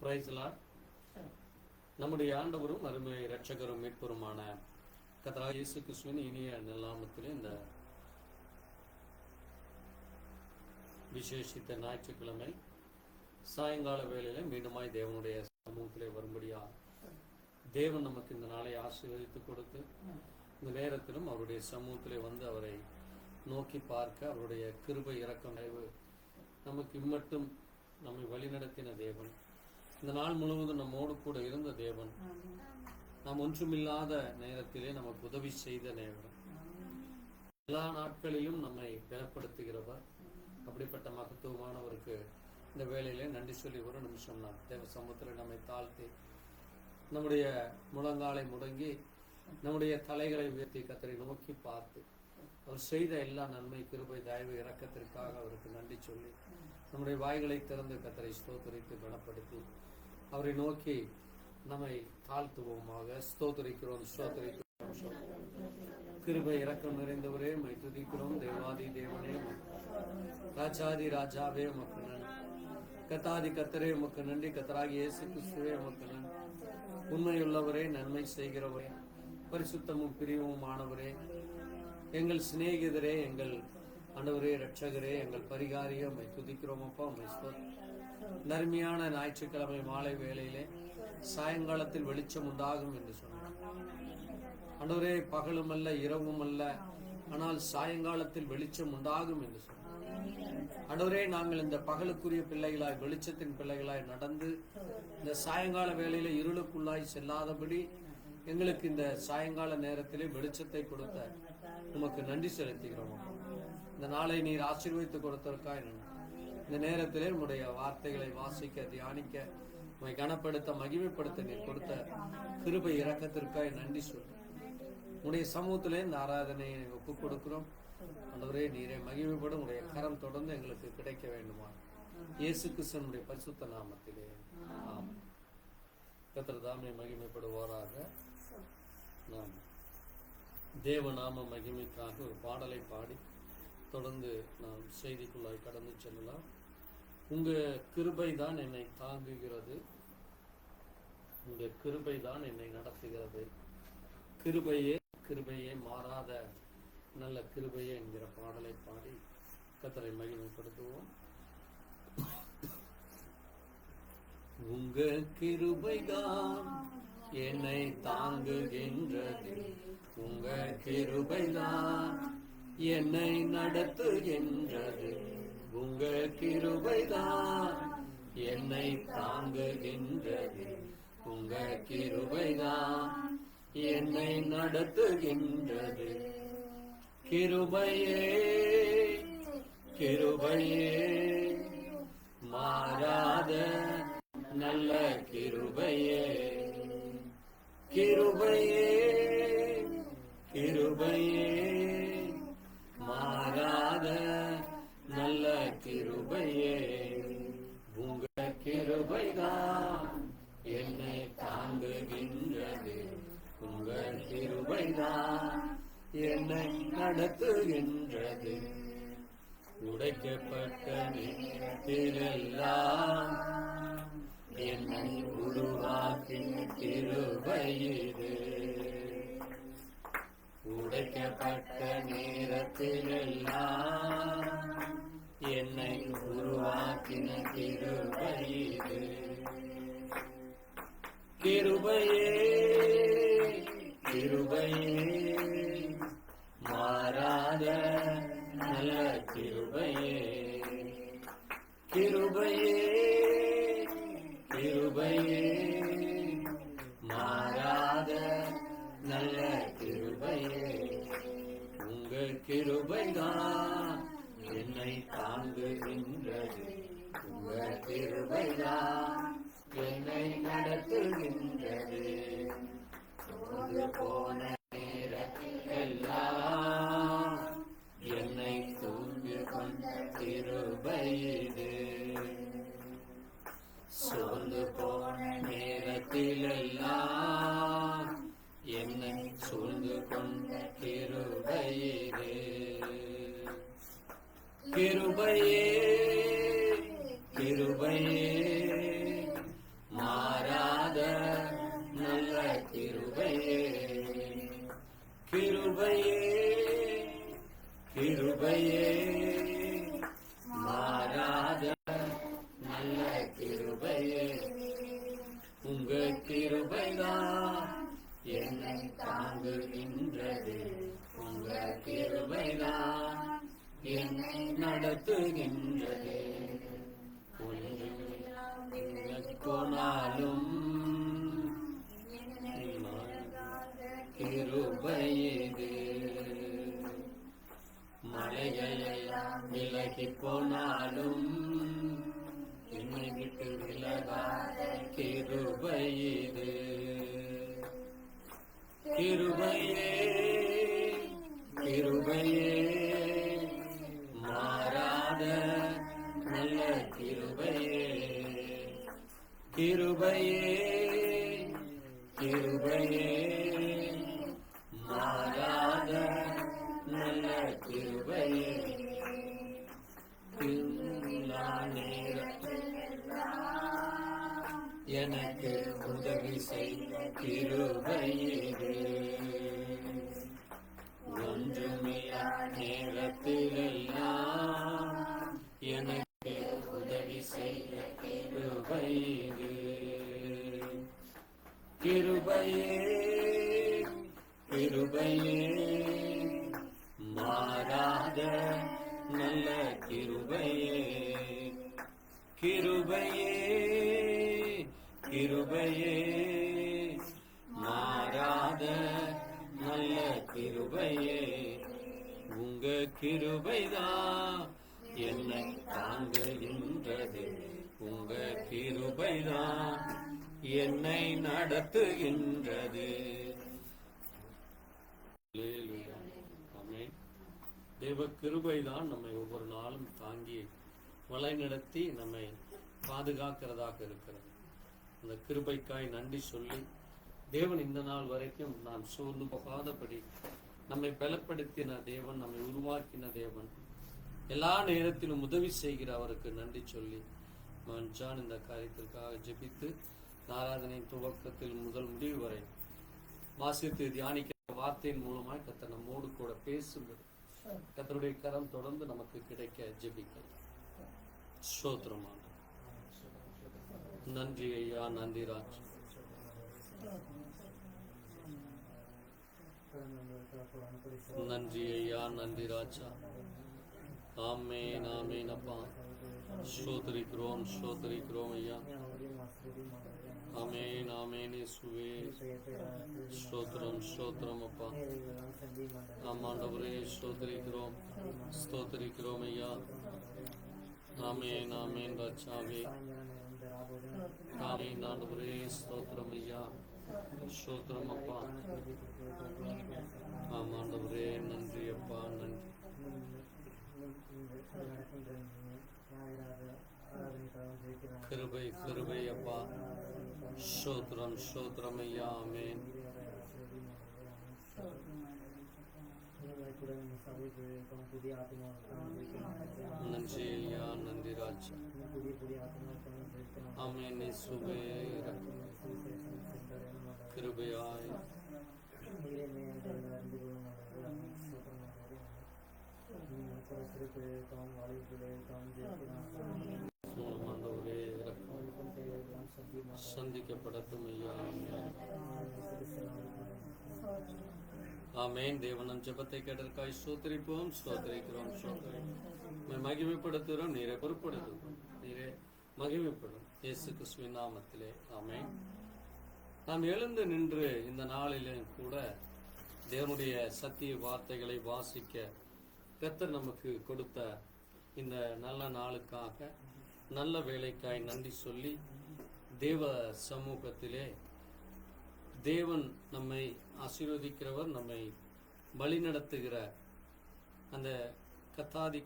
Price Lord. நம்முடைய ஆண்டவரும் அருமை இரட்சகரும் மீட்பருமான கர்த்தராகிய இயேசு கிறிஸ்துவின் இனிய நாமத்திலே இந்த விசேஷித்த ஞாயிற்றுக்கிழமை சாயங்கால வேளையில மீண்டுமாய் தேவனுடைய சமூகத்திலே வரும்படியா தேவன் நமக்கு இந்த நாளை ஆசீர்வதித்து கொடுத்து இந்த நேரத்திலும் அவருடைய சமூகத்திலே வந்து அவரை நோக்கி பார்க்க அவருடைய கிருபை இரக்கம் நிறைவு நமக்கு இம்மட்டும் நம்மை வழிநடத்தின தேவன், இந்த நாள் முழுவதும் நம்மோடு கூட இருந்த தேவன், நாம் ஒன்றுமில்லாத நேரத்திலே நமக்கு உதவி செய்த நேரம், எல்லா நாட்களிலும் நம்மை பலப்படுத்துகிறவர். அப்படிப்பட்ட மகத்துவமானவருக்கு இந்த வேளையிலே நன்றி சொல்லி ஒரு நிமிஷம் நான் தேவ சமூகத்தில் நம்மை தாழ்த்தி நம்முடைய முழங்காலை முடங்கி நம்முடைய தலைகளை உயர்த்தி கர்த்தரை நோக்கி பார்த்து அவர் செய்த எல்லா நன்மை கிருபை தயவு இரக்கத்திற்காக அவருக்கு நன்றி சொல்லி நம்முடைய வாய்களை திறந்து கர்த்தரை ஸ்தோத்திரித்து கனப்படுத்தி அவரை நோக்கி நம்மை தாழ்த்துவோமாக. ஸ்தோத்திரிக்கிறோம், ஸ்தோத்திரிக்கிறோம். கிருபை இரக்கம் நிறைந்தவரே மை துதிக்கிறோம். தேவாதி தேவனே, ராஜாதி ராஜாவே உமக்கு நன்றி. கத்தாதி கத்தரே உமக்கு நன்றி. கத்தராகி இயேசு கிறிஸ்துவே உமக்கு நன்றி. உண்மையுள்ளவரே, நன்மை செய்கிறவரே, பரிசுத்தமும் பிரிவுமானவரே, எங்கள் சிநேகிதரே, எங்கள் ஆண்டவரே, இரட்சகரே, எங்கள் பரிகாரியே உம்மை துதிக்கிறோம் அப்பா. உம்மை நன்மையான ஞாயிற்றுக்கிழமை மாலை வேளையிலே சாயங்காலத்தில் வெளிச்சம் உண்டாகும் என்று சொன்னார் ஆண்டவரே. பகலும் அல்ல இரவும் அல்ல, ஆனால் சாயங்காலத்தில் வெளிச்சம் உண்டாகும் என்று சொன்னார் ஆண்டவரே. நாங்கள் இந்த பகலுக்குரிய பிள்ளைகளாய் வெளிச்சத்தின் பிள்ளைகளாய் நடந்து இந்த சாயங்கால வேளையில இருளுக்குள்ளாய் செல்லாதபடி எங்களுக்கு இந்த சாயங்கால நேரத்திலே வெளிச்சத்தை கொடுத்த உமக்கு நன்றி செலுத்துகிறோம். இந்த நாளை நீர் ஆசீர்வதித்து கொடுத்ததற்காக நன்றி. இந்த நேரத்திலே உங்களுடைய வார்த்தைகளை வாசிக்க தியானிக்க உம்மை கனப்படுத்த மகிமைப்படுத்த நீர் கொடுத்த கிருபை இரக்கத்திற்காக நன்றி சொல்லி உடைய சமூகத்திலே இந்த ஆராதனையை ஒப்புக் கொடுக்கிறோம். ஆண்டவரே, நீரை மகிமைப்படும் உடைய கரம் தொடர்ந்து எங்களுக்கு கிடைக்க வேண்டுமா இயேசு கிறிஸ்துவினுடைய பரிசுத்த நாமத்திலே ஆமென். கர்த்தர் தாமே மகிமைப்படுவாராக. நாம் தேவநாம மகிமைக்காக ஒரு பாடலை பாடி தொடர்ந்து நாம் செய்திக்குள்ளாய் கடந்து செல்லலாம். உங்க கிருபை தான் என்னை தாங்குகிறது, உங்க கிருபை தான் என்னை நடத்துகிறது, கிருபையே கிருபையே மாறாத நல்ல கிருபையே என்கிற பாடலை பாடி கர்த்தரை மகிமைப்படுத்துவோம். உங்க கிருபைதான் என்னை தாங்குகின்றது, உங்க கிருபைதான் என்னை நடத்துகின்றது, உங்க கிருபைதான் என்னை தாங்குகின்றது, உங்க கிருபைதான் என்னை நடத்துகின்றது, கிருபையே கிருபையே மாறாத நல்ல கிருபையே, கிருபையே கிருபையே மாறாத நல்ல கிருபையே, உங்க கிருபைதான் என்னை தாங்குகின்றது, உங்க கிருபைதான் என்னை நடத்துகின்றது, உடைக்கப்பட்ட நேரத்திலெல்லாம் என்னை உருவாக்கின கிருபையிது, உடைக்கப்பட்ட நேரத்திலெல்லாம் என்னை உருவாக்கின கிருபையிது, கிருபையே கிருபையே மாறாத நல்ல கிருபையே, கிருபையே கிருபையே மாறாத நல்ல கிருபையே, உங்க கிருபைதான் என்னை தாங்குகின்றது, உங்க கிருபைதான் என்னை நடத்துகின்றது, போன நேரத்திலெல்லாம் என்னை தூங்கு கொண்ட கிருபையிது, சோர்ந்து போன நேரத்திலெல்லாம் என்னை சூழ்ந்து கொண்ட கிருபையிது, கிருபையே கிருபையே நடத்துகின்றது. உங்க கிருபைதான் என்னை நடத்துகின்றது. போனாலும் கிருபை இது. மலைகளெல்லாம் விலகி போனாலும் என்னை விட்டு விலகாத கிருபை இது. கிருபையே கிருபையே மாறாத நல்ல கிருபையே. கிருபையே கிருபையே மாறாத நல்ல கிருபையே. எனக்கு உதவி செய்த கிருபை இது. ஒன்றுமில்லா நேரத்திலெல்லாம் எனக்கு உதவி செய்த கிருபை இது. கிருபையே கிருபையே மாறாத நல்ல கிருபையே. கிருபையே கிருபையே மாறாத நல்ல கிருபையே. உங்க கிருபைதான் என்னை தாங்குகின்றது. உங்க கிருபைதான் என்னை நடத்துகின்றது. தேவ கிருபைதான் நம்மை ஒவ்வொரு நாளும் தாங்கி வழிநடத்தி நம்மை பாதுகாக்கிறதாக இருக்கிறது. அந்த கிருபைக்காய் நன்றி சொல்லி தேவன் இந்த நாள் வரைக்கும் நாம் சோர்ந்து போகாதபடி நம்மை பலப்படுத்தின தேவன், நம்மை உருவாக்கின தேவன், எல்லா நேரத்திலும் உதவி செய்கிற அவருக்கு நன்றி சொல்லி மஞ்சான் இந்த காரியத்திற்காக ஜெபித்து ஆராதனையின் துவக்கத்தில் முதல் முடிவு வரை வாசித்து தியானிக்கிற வார்த்தையின் மூலமாய் கர்த்தர் நம்மோடு கூட பேசுகிறது. கர்த்தருடைய கரம் தொடர்ந்து நமக்கு கிடைக்க ஜெபிக்கலாம். ஸ்தோத்திரமான நன்றி ஐயா, நன்றி ராஜ். நன்றி ஐயா, நன்றி ராஜா. ஆமென் ஆமென் அப்பா. ஸ்தோத்திரிக்கிறோம் ஸ்தோத்திரிக்கிறோம் ஐயா. ஆமென் ஆமென் இயேசுவே. ஸ்தோத்திரம் ஸ்தோத்திரம் அப்பா. ஆமாண்டவரே ஸ்தோத்திரிக்கிறோம் ஸ்தோத்திரிக்கிறோம் ஐயா. ஆமென் ஆமென் ராஜாவே. ஆமென் ஆண்டவரே ஸ்தோத்திரம் ஐயா. ஸ்தோத்திரம் அப்பா. ஆமாண்டவரே நன்றி அப்பா, நன்றி. கிருபை கிருபை அப்பா. ஸ்தோத்திரம் ஸ்தோத்திரம் ஐயா. ஆமென். நன்றி ஐயா, நன்றி ராஜா. ஆமென் இயேசுவே. கிருபையாய் சந்திக்கப்படட்டும் ஐயா. ஆமென். தேவனம் ஜெபத்தை கேட்டதற்காய் ஸ்தோத்திரிப்போம் ஸ்தோத்திரிக்கிறோம் ஸ்தோத்திரிக்கிறோம். மகிமைப்படுத்துகிறோம். நீரே பொறுப்படுத்தும், நீரே மகிமைப்படும். இயேசு கிறிஸ்துவின் நாமத்திலே ஆமென். நாம் எழுந்து நின்று இந்த நாளிலும் கூட தேவனுடைய சத்திய வார்த்தைகளை வாசிக்க கர்த்தர் நமக்கு கொடுத்த இந்த நல்ல நாளுக்காக, நல்ல வேலைக்காய் நன்றி சொல்லி தேவ சமூகத்திலே தேவன் நம்மை ஆசீர்வதிக்கிறவர், நம்மை வழிநடத்துகிற அந்த கர்த்தாதி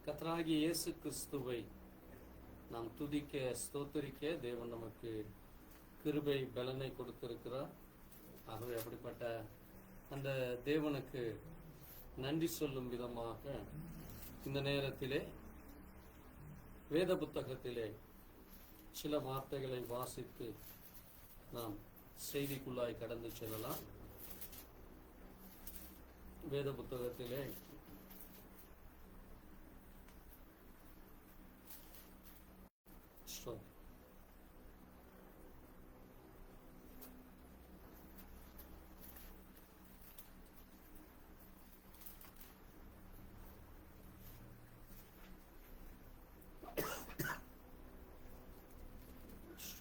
கர்த்தராகிய இயேசு கிறிஸ்துவை நாம் துதிக்க ஸ்தோத்தரிக்க தேவன் நமக்கு கிருபை பலனை கொடுத்திருக்கிறார். ஆகவே அப்படிப்பட்ட அந்த தேவனுக்கு நன்றி சொல்லும் விதமாக இந்த நேரத்திலே வேத புத்தகத்திலே சில வார்த்தைகளை வாசித்து நாம் செய்திக்குள்ளாய் கடந்து செல்லலாம். வேத புத்தகத்திலே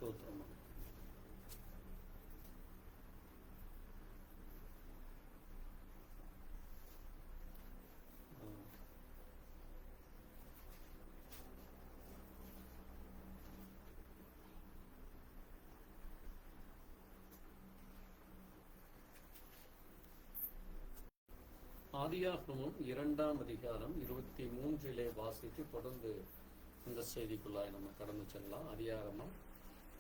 ஸ்தோத்திரம். ஆதியாகமம் 2ஆம் அதிகாரம் 23 வாசித்து தொடர்ந்து இந்த செய்திக்குள்ளாய் நம்ம கடந்து செல்லலாம். ஆதியாகமம்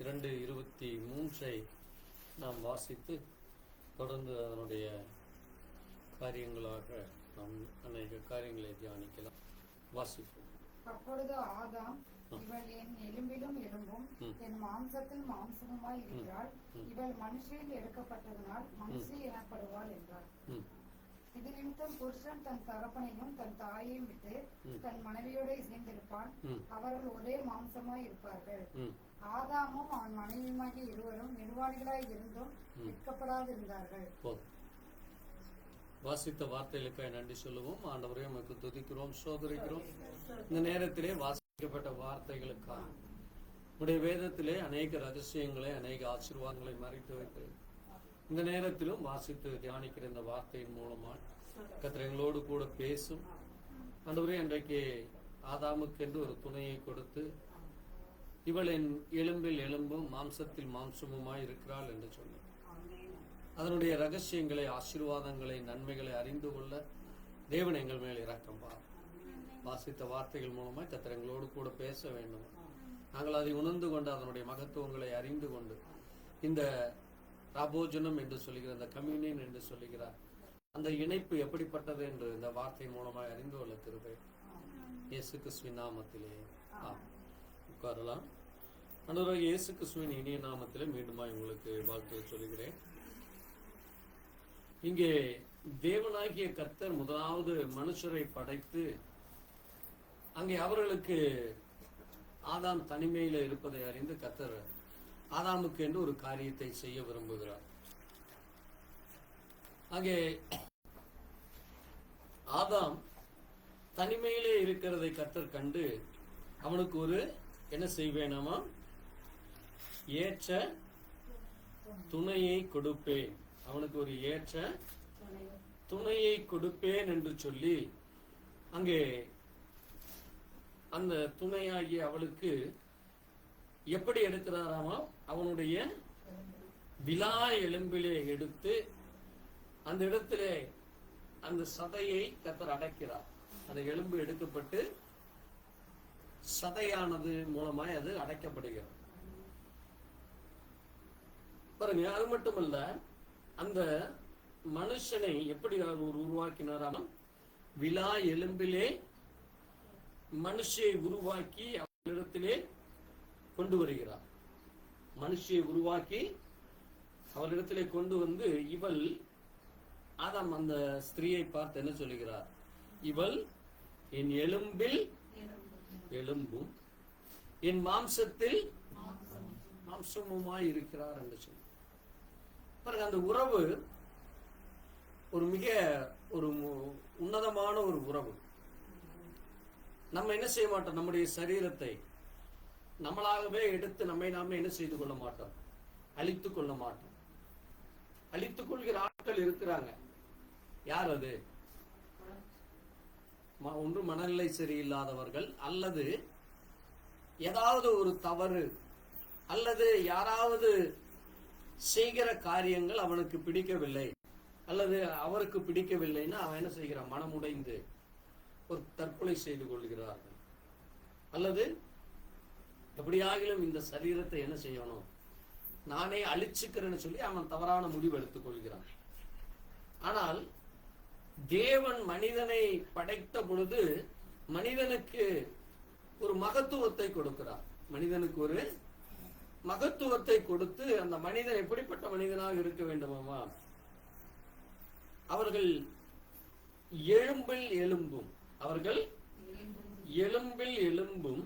2:23 நாம் வாசித்து தொடர்ந்து அதனுடைய காரியங்களாக நாம் அநேக காரியங்களை தியானிக்கலாம். வாசிப்போம். அப்பொழுது ஆதாம், இவள் என் எலும்பிலும் எலும்பும் என் மாம்சத்தில் மாம்சமுமாய் இருக்கிறாள், இவள் மனுஷியில் எடுக்கப்பட்டதனால் மனுஷி எனப்படுவாள் என்றார். இது நிமித்தம் புருஷன் தன் தகப்பனையும் தன் தாயையும் விட்டு தன் மனைவியோட சேர்ந்திருப்பான், அவர்கள் ஒரே மாம்சமாய் இருப்பார்கள். ஆதாமும் அவன் மனைவியுமாகிய இருவரும் நிர்வாணிகளாய் இருந்தும் விற்கப்படாதிருந்தார்கள். வாசித்த வார்த்தைகளுக்காக நன்றி சொல்லுவோம். ஆண்டவரே நமக்கு துதிக்கிறோம், சோதரிக்கிறோம். இந்த நேரத்திலே வாசிக்கப்பட்ட வார்த்தைகளுக்காக உடைய வேதத்திலே அநேக ரகசியங்களை அநேக ஆசீர்வாதங்களை மறைத்து வைத்து இந்த நேரத்திலும் வாசித்து தியானிக்கிற இந்த வார்த்தையின் மூலமா கர்த்தர் எங்களோடு கூட பேசும். ஆண்டவரே, இன்றைக்கு ஆதாமுக்கு என்று ஒரு துணையை கொடுத்து இவள் என் எலும்பில் எலும்பும் மாம்சத்தில் மாம்சமுமாய் இருக்கிறாள் என்று சொன்னார். அதனுடைய ரகசியங்களை, ஆசீர்வாதங்களை, நன்மைகளை அறிந்து கொள்ள தேவன் எங்கள் மேல் இரக்கம் பார். வாசித்த வார்த்தைகள் மூலமா கர்த்தர் எங்களோடு கூட பேச வேண்டும். நாங்கள் அதை உணர்ந்து கொண்டு அதனுடைய மகத்துவங்களை அறிந்து கொண்டு இந்த ராபோஜனம் என்று சொல்லுகிற அந்த கம்யூனியன் என்று சொல்லுகிறார் அந்த இணைப்பு எப்படிப்பட்டது என்று இந்த வார்த்தை மூலமாக அறிந்து கொள்ள கிருபை இயேசு கிறிஸ்துவின் நாமத்திலே உட்காரலாம். ஆண்டவராகிய இயேசு கிறிஸ்துவின் இனிய நாமத்திலே மீண்டுமாய் உங்களுக்கு வாழ்த்து சொல்லுகிறேன். இங்கே தேவனாகிய கர்த்தர் முதலாவது மனுஷரை படைத்து அங்கே அவர்களுக்கு ஆதாம் தனிமையில இருப்பதை அறிந்து கர்த்தர் ஆதாமுக்கு என்று ஒரு காரியத்தை செய்ய விரும்புகிறார். அங்கே ஆதாம் தனிமையிலே இருக்கிறதை கர்த்தர் கண்டு அவனுக்கு ஒரு என்ன செய்வேனாமா, ஏற்ற துணையை கொடுப்பேன், அவனுக்கு ஒரு ஏற்ற துணையை கொடுப்பேன் என்று சொல்லி அங்கே அந்த துணையாகிய அவளுக்கு எப்படி எடுக்கிறாராமா, அவனுடைய விலா எலும்பிலே எடுத்து அந்த இடத்திலே அந்த சதையை கர்த்தர் அடைக்கிறார். அந்த எலும்பு எடுக்கப்பட்டு சதையானது மூலமாய் அது அடைக்கப்படுகிறது. பாருங்க, அது மட்டுமல்ல, அந்த மனுஷனை எப்படி அவர் உருவாக்கினாராம், விலா எலும்பிலே மனுஷியை உருவாக்கி அவளிடத்திலே கொண்டு வருகிறார். மனுஷியை உருவாக்கி அவளிடத்திலே கொண்டு வந்து இவள் ஆதாம் அந்த ஸ்திரீயை பார்த்து என்ன சொல்லுகிறார், இவள் என் எலும்பில் எலும்பும் என் மாம்சத்தில் மாம்சமுமாய் இருக்கிறார் என்று சொல்லி பாருங்க. அந்த உறவு ஒரு மிக ஒரு உன்னதமான ஒரு உறவு. நம்ம என்ன செய்ய மாட்டோம், நம்முடைய சரீரத்தை நம்மளாகவே எடுத்து நம்மை நாமே என்ன செய்து கொள்ள மாட்டோம், அழித்துக் கொள்ள மாட்டோம். அழித்துக் கொள்கிற ஆட்கள் இருக்கிறாங்க. யார் அது? ஒன்று மனநிலை சரியில்லாதவர்கள், அல்லது ஏதாவது ஒரு தவறு, அல்லது யாராவது செய்கிற காரியங்கள் அவனுக்கு பிடிக்கவில்லை, அல்லது அவருக்கு பிடிக்கவில்லைன்னா அவன் என்ன செய்கிறான், மனமுடைந்து ஒரு தற்கொலை செய்து கொள்கிறார்கள். அல்லது எப்படியாகிலும் இந்த சரீரத்தை என்ன செய்யணும், நானே அழிச்சுக்கிறேன்னு சொல்லி அவன் தவறான முடிவு எடுத்துக் கொள்கிறான். ஆனால் தேவன் மனிதனை படைத்த பொழுது மனிதனுக்கு ஒரு மகத்துவத்தை கொடுக்கிறார். மனிதனுக்கு ஒரு மகத்துவத்தை கொடுத்து அந்த மனிதன் எப்படிப்பட்ட மனிதனாக இருக்க வேண்டுமாமா, அவர்கள் எலும்பில் எலும்பும், அவர்கள் எலும்பில் எலும்பும்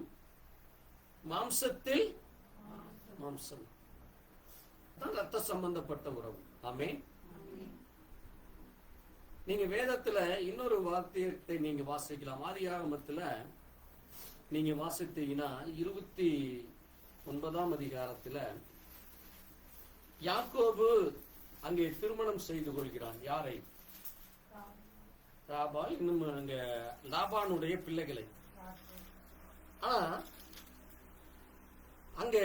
மாம்சத்தில் மாம்சம் தான் ரத்த சம்பந்தப்பட்ட உறவு. ஆமே. நீங்க வேதத்துல இன்னொரு வார்த்தையை நீங்க வாசிக்கலாம். ஆதியாகமத்துல நீங்க வாசித்தீங்கன்னா 9ஆம் அதிகாரத்துல யாக்கோபு அங்கே திருமணம் செய்து கொள்கிறான். யாரை? ராபால், இன்னும் அங்க லாபானுடைய பிள்ளைகளை. ஆனா அங்க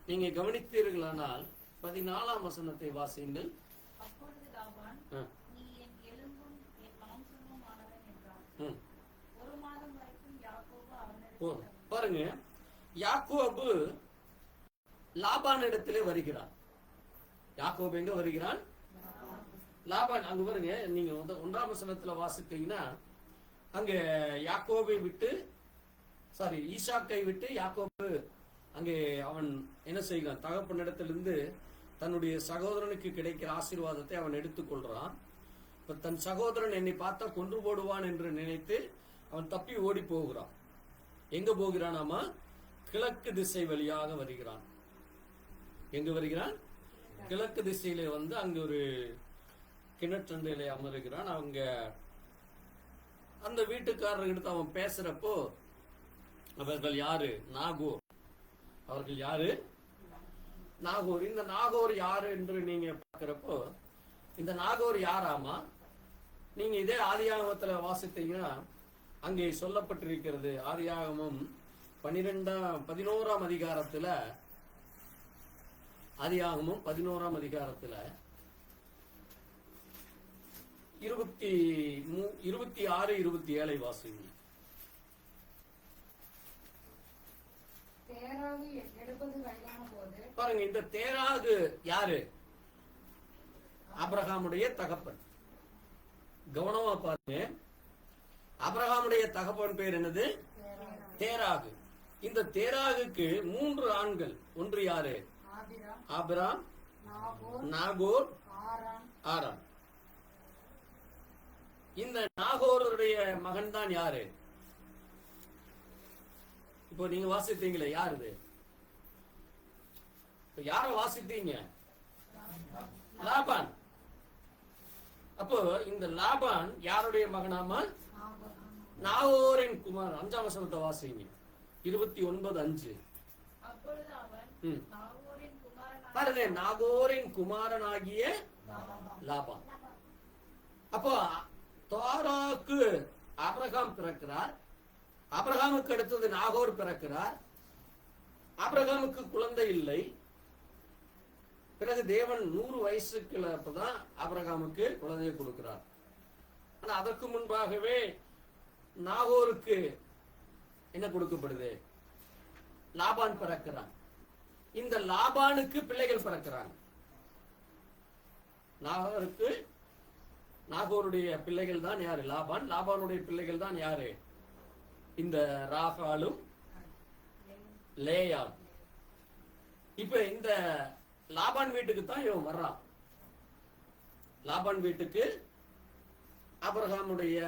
நீங்க கவனித்தீர்களானால் 14ஆம் வசனத்தை வாசியுங்கள். அப்பொழுது லாபான், நீ என் எலும்பும் என் மாம்சமும் ஆனவன் என்றான். ஒரு மாதம் வரைக்கும் யாக்கோபு அவனிடத்தில் பாருங்க, யாக்கோபு லாபான் இடத்திலே வருகிறான். யாக்கோபு எங்க வருகிறான்? லாபான். அங்க பாருங்க, நீங்க 1ஆம் வசனத்துல வாசித்தீங்கன்னா அங்க யாக்கோபை விட்டு ஈசாக்கை விட்டு யாக்கோபு அங்கே அவன் என்ன செய்கிறான்? தகப்பனிடத்திலிருந்து தன்னுடைய சகோதரனுக்கு கிடைக்கிற ஆசீர்வாதத்தை அவன் எடுத்துக்கொள்றான். இப்ப தன் சகோதரன் என்னை பார்த்தா கொன்று போடுவான் என்று நினைத்து அவன் தப்பி ஓடி போகிறான். எங்க போகிறானாமா? கிழக்கு திசை வழியாக வருகிறான். எங்க வருகிறான்? கிழக்கு திசையில வந்து அங்க ஒரு கிணற்றண்டையில அமருகிறான். அவங்க அந்த வீட்டுக்காரர்கிட்ட அவன் பேசுறப்போ, அவர்கள் யாரு? நாகோர். அவர்கள் யாரு? நாகோர். இந்த நாகோர் யாரு என்று நீங்க பார்க்கிறப்போ, இந்த நாகோர் யாராமா? நீங்க இதே ஆதியாகமத்துல வாசித்தீங்கன்னா அங்கே சொல்லப்பட்டிருக்கிறது. ஆதியாகமம் 11ஆம் அதிகாரத்துல, ஆதியாகமம் 11ஆம் அதிகாரத்துல 26, 27 வாசிங்க. தேராகு 70 வயதான போது, பாருங்க, இந்த தேராகு யாரு? ஆபிரகாமுடைய தகப்பன். கவனமா பாருங்க, ஆபிரகாமுடைய தகப்பன் பேர் என்னது? தேராகு. இந்த தேராகுக்கு 3 ஆண்கள். ஒன்று யாரு? ஆபிராம், நாகோர், ஆரான். இந்த நாகோருடைய மகன் தான் யாரு? இப்போ நீங்க வாசித்தீங்களே, யாரு இது? யார வாசித்தீங்க? லாபான். அப்போ இந்த லாபான் யாருடைய மகனாமா? நாகோரின் குமார். 5ஆம் வசனத்தை வாசிங்க. 29:5. பாருங்க, நாகோரின் குமாரனாகிய லாபான். அப்போ தாராக்கு ஆபிரகாம் பிறக்கிறார். ஆபிரகாமுக்கு அடுத்தது நாகோர் பிறக்கிறார். ஆபிரகாமுக்கு குழந்தை இல்லை. பிறகு தேவன் 100 வயசுக்கு அப்பதான் ஆபிரகாமுக்கு குழந்தையை கொடுக்கிறார். ஆனா அதற்கு முன்பாகவே நாகோருக்கு என்ன கொடுக்கப்படுது? லாபான் பிறக்கிறான். இந்த லாபானுக்கு பிள்ளைகள் பிறக்கிறாங்க. நாகோருடைய பிள்ளைகள் தான் யாரு? லாபான். லாபானுடைய பிள்ளைகள் தான் யாரு? இந்த ராகாலும் லேயால். இப்ப இந்த லாபான் வீட்டுக்கு தான் இவன் வர்றான். லாபான் வீட்டுக்கு ஆபிரகாமுடைய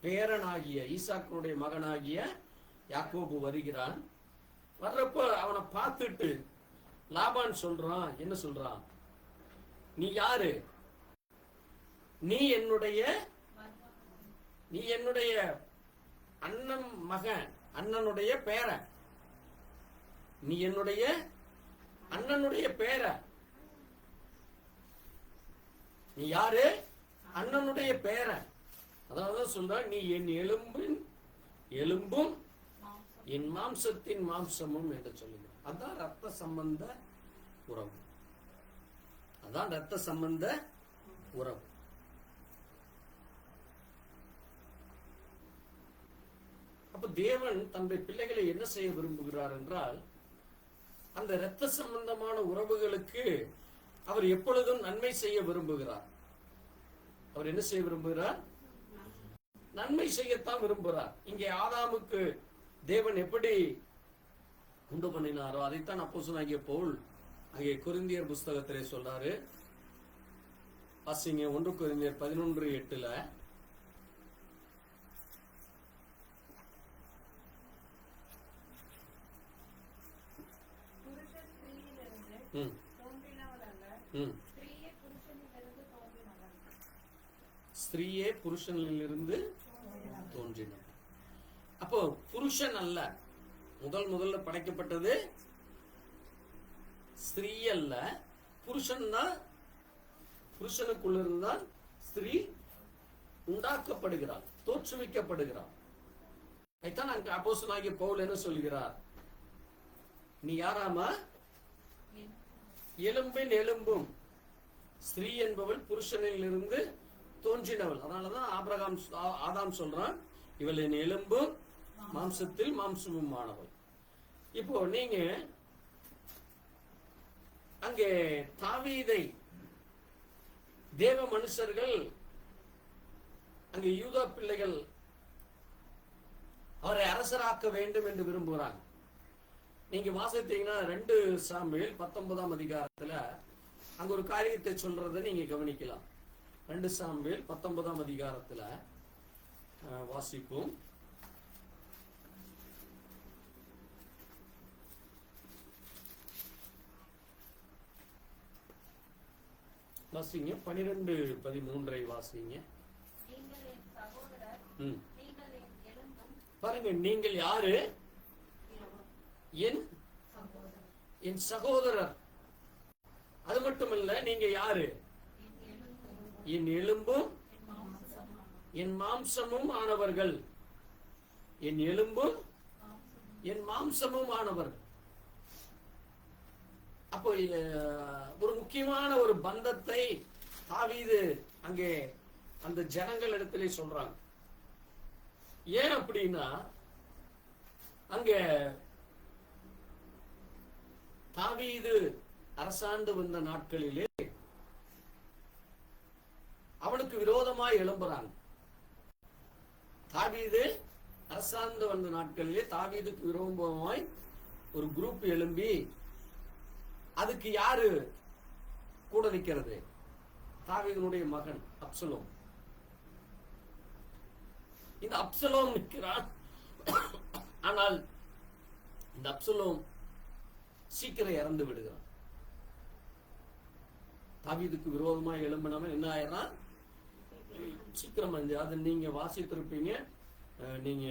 பேரனாகிய ஈசாக்கினுடைய மகனாகிய யாக்கோபு வருகிறான். வர்றப்போ அவனை பார்த்துட்டு லாபான் சொல்றான், என்ன சொல்றான்? நீ யாரு? நீ என்னுடைய அண்ணன் மகன், அண்ணனுடைய பேரன். நீ என்னுடைய அண்ணனுடைய பேரன். நீ யாரு? அண்ணனுடைய பேரன். அதாவது சொல்ற, நீ என் எலும்பும் என் மாம்சத்தின் மாம்சமும் என்று சொல்லுங்க. அதான் ரத்த சம்பந்த உறவு. அதான் ரத்த சம்பந்த உறவு. அப்ப தேவன் தன்னுடைய பிள்ளைகளை என்ன செய்ய விரும்புகிறார் என்றால், அந்த இரத்த சம்பந்தமான உறவுகளுக்கு அவர் எப்பொழுதும் நன்மை செய்ய விரும்புகிறார். அவர் என்ன செய்ய விரும்புகிறார்? நன்மை செய்யத்தான் விரும்புகிறார். இங்கே ஆதாமுக்கு தேவன் எப்படி உண்டு பண்ணினாரோ அதைத்தான் அப்போஸ்தலனாகிய பவுல் அங்கே கொரிந்தியர் புஸ்தகத்திலே சொல்றாரு. வாசிங்க, 1 கொரிந்தியர் 11:8. ஸ்திரீயே புருஷனிலிருந்து தோன்றினார். அப்போ புருஷன் அல்ல, முதல்ல படைக்கப்பட்டது ஸ்திரீ அல்ல, புருஷன் தான். புருஷனுக்குள்ள இருந்தால் ஸ்திரீ உண்டாக்கப்படுகிறார், தோற்றுவிக்கப்படுகிறார். ஐத்தான் அங்க அப்போஸ்தலனாகிய பவுல் என்ன சொல்கிறார்? நீ யாராமா? எலும்பின் எலும்பும். ஸ்திரீ என்பவள் புருஷனில் இருந்து தோன்றினவள். அதனாலதான் ஆதாம் சொல்றான், இவள் என் எலும்பும் மாம்சத்தில் மாம்சமும் ஆனவள். இப்போ நீங்க அங்கே தாவீதை தேவ மனுஷர்கள், அங்கே யூதா பிள்ளைகள் அவரை அரசராக்க வேண்டும் என்று விரும்புகிறாங்க. நீங்க வாசித்தீங்கன்னா 2 சாமுவேல் 19ஆம் அதிகாரத்துல அங்க ஒரு காரியத்தை சொல்றதை நீங்க கவனிக்கலாம். 2 சாமுவேல் 19ஆம் அதிகாரத்துல வாசிப்போம். வாசிங்க 12:13 வாசிங்க. பாருங்க, நீங்கள் யாரு? என் சகோதரர். அது மட்டுமல்ல, நீங்க யாரு? என் எலும்பும் என் மாம்சமும் ஆனவர்கள். என் எலும்பும் என் மாம்சமும் ஆனவர்கள். அப்போ ஒரு முக்கியமான ஒரு பந்தத்தை தாவீது அங்கே அந்த ஜனங்கள் இடத்திலே சொல்றாங்க. ஏன் அப்படின்னா, அங்க தாவீது அரசாண்டு வந்த நாட்களிலே அவனுக்கு விரோதமாய் எழும்புறாங்க. தாவீது அரசாண்டு வந்த நாட்களிலே தாவீதுக்கு விரோதமாய் ஒரு குரூப் எழும்பி, அதுக்கு யாரு கூட நிக்கிறது? தாவீதுனுடைய மகன் அப்சலோம். இந்த அப்சலோம் நிற்கிறான். ஆனால் இந்த அப்சலோம் சீக்கிரம் இறந்து விடுகிறான். தாவீதுக்கு விரோதமாக எழும்பினவன் என்ன ஆயிரம் சீக்கிரம் அஞ்சு. அது நீங்க வாசித்திருப்பீங்க, நீங்க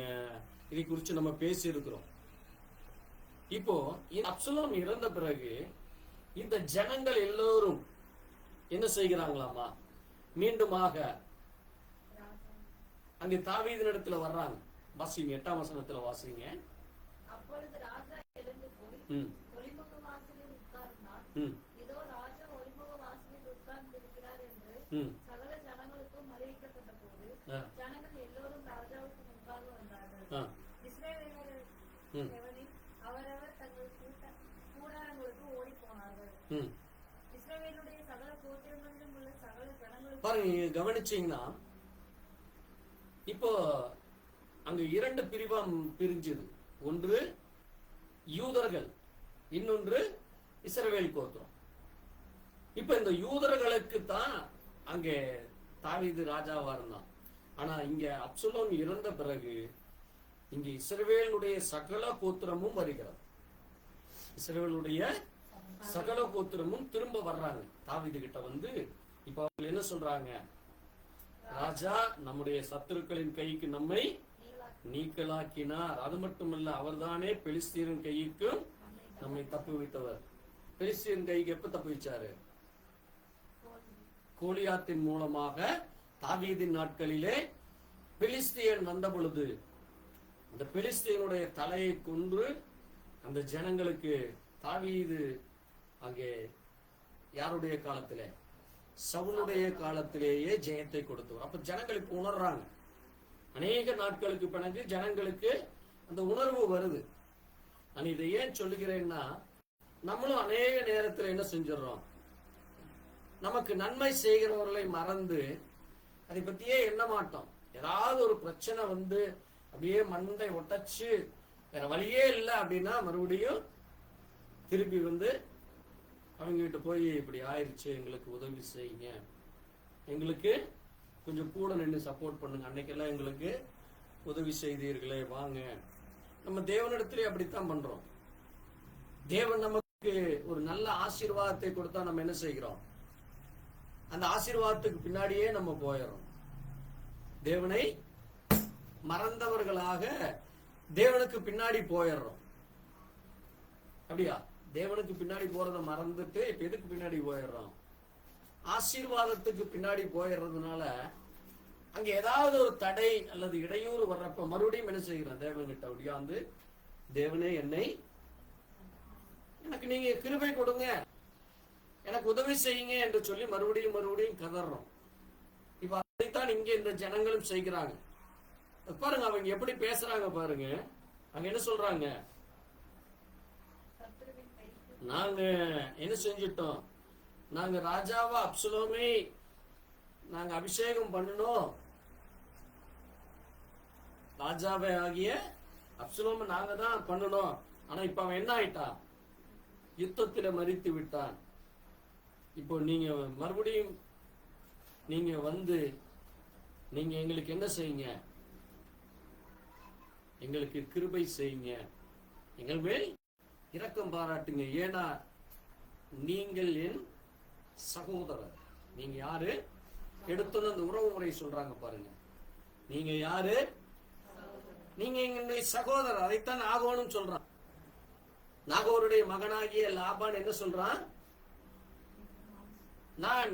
இதை குறித்து நம்ம பேசி இருக்கிறோம். இப்போ இந்த அப்சலோம் இறந்த பிறகு இந்த ஜனங்கள் எல்லோரும் என்ன செய்கிறாங்களாமா? மீண்டுமாக அங்கே தாவீதின் இடத்துல வர்றாங்க. வாசிங்க 8ஆம் வசனத்துல வாசிங்க. அப்பொழுது ராஜா எழுந்து போய் ஒளிமுக வாசலில் உட்கார்ந்தார். இதோ ராஜா ஒளிமுக வாசலில் உட்கார்ந்திருக்கிறார் என்று சகல ஜனங்களுக்கும் அறிவிக்கப்பட்ட போது ஜனங்கள் எல்லோரும் ராஜாவுக்கு முன்பாக வந்தார்கள். இஸ்ரவேலர் அவரவர் தங்கள் கூடாரங்களுக்கு ஓடி போனார்கள். இஸ்ரவேலுடைய சகல கோத்திரங்களிலும் உள்ள சகல ஜனங்களுக்கு பாருங்க, கவனிச்சீங்கன்னா இப்போ அங்க 2 பிரிவா பிரிஞ்சது. ஒன்று யூதர்கள், இன்னொன்று இஸ்ரவேல் கோத்திரம். இப்ப இந்த யூதர்களுக்கு தான் அங்கே தாவீது ராஜாவா இருந்தான். ஆனா இங்க அப்சலோம் இறந்த பிறகு இங்க இஸ்ரவேலுடைய சகல கோத்திரமும் வருகிறது. இஸ்ரவேலுடைய சகல கோத்திரமும் திரும்ப வர்றாங்க தாவீது கிட்ட வந்து. இப்ப அவங்க என்ன சொல்றாங்க? ராஜா நம்முடைய சத்துருக்களின் கைக்கு நம்மை நீக்கலாக்கினார். அது மட்டுமல்ல, அவர்தானே பெலிஸ்தீரின் கைக்கும் நம்மை தப்பு வைத்தவர். பெலிஸ்தீரின் கைக்கு எப்ப தப்பு வச்சாரு? கோலியாத்தின் மூலமாக தாவீதின் நாட்களிலே பெலிஸ்தியன் வந்த பொழுது அந்த பெலிஸ்தியனுடைய தலையை கொன்று அந்த ஜனங்களுக்கு தாவீது அங்கே யாருடைய காலத்திலே? சவுலுடைய காலத்திலேயே ஜெயத்தை கொடுத்தவர். அப்ப ஜனங்களுக்கு உணர்றாங்க. அநேக நாட்களுக்கு பிறகு ஜனங்களுக்கு அந்த உணர்வு வருது. நான் இதை ஏன் சொல்லுகிறேன்னா, நம்மளும் அநேக நேரத்தில் என்ன செஞ்சிடறோம்? நமக்கு நன்மை செய்கிறவர்களை மறந்து அதை பத்தியே எண்ண மாட்டோம். ஏதாவது ஒரு பிரச்சனை வந்து அப்படியே மண்டை ஒட்டச்சு வேற வழியே இல்லை அப்படின்னா மறுபடியும் திருப்பி வந்து அவங்க கிட்ட போய் இப்படி ஆயிடுச்சு, எங்களுக்கு உதவி செய்யுங்க, எங்களுக்கு கொஞ்சம் கூட நின்று சப்போர்ட் பண்ணுங்க, அன்னைக்கெல்லாம் எங்களுக்கு உதவி செய்தீர்களே, வாங்க. நம்ம தேவனிடத்திலே அப்படித்தான் பண்றோம். தேவன் நமக்கு ஒரு நல்ல ஆசீர்வாதத்தை கொடுத்தா நம்ம என்ன செய்கிறோம்? அந்த ஆசீர்வாதத்துக்கு பின்னாடியே நம்ம போயிடுறோம். தேவனை மறந்தவர்களாக தேவனுக்கு பின்னாடி போயிடுறோம். அப்படியா? தேவனுக்கு பின்னாடி போறத மறந்துட்டு இப்ப எதுக்கு பின்னாடி போயிடுறோம்? ஆசீர்வாதத்துக்கு பின்னாடி போயிடுறதுனால அங்க ஏதாவது ஒரு தடை அல்லது இடையூறு வர்றப்ப மறுபடியும் என்ன செய்கிறோம்? தேவன்கிட்ட ஒடியாந்து, தேவனே எனக்கு நீங்க கிருபை கொடுங்க, எனக்கு உதவி செய்யுங்க என்று சொல்லி மறுபடியும் மறுபடியும் கதறோம். இப்ப அதைத்தான் இங்க இந்த ஜனங்களும் செய்கிறாங்க. பாருங்க அவங்க எப்படி பேசுறாங்க பாருங்க. அங்க என்ன சொல்றாங்க? நாங்க என்ன செஞ்சிட்டோம்? நாங்க ராஜாவா அப்சலோமை நாங்க அபிஷேகம் பண்ணணும், ராஜாவே ஆகிய அப்சலோமை நாங்க தான் பண்ணணும். ஆனா இப்ப அவன் என்ன ஆயிட்டான்? யுத்தத்தில மரித்து விட்டான். இப்போ நீங்க மறுபடியும் நீங்க வந்து நீங்க எங்களுக்கு என்ன செய்யுங்க? எங்களுக்கு கிருபை செய்யுங்க, எங்கள் மேல் இரக்கம் பாராட்டுங்க. ஏன்னா நீங்கள் என் சகோதரர். நீங்க யாரு? எடுத்துன்னு அந்த உறவு முறை சொல்றாங்க பாருங்க. நீங்க யாரு? நீங்க எங்களுடைய சகோதரர். அதைத்தான் நாகோனும் சொல்றான். நாகோருடைய மகனாகிய லாபான் என்ன சொல்றான்?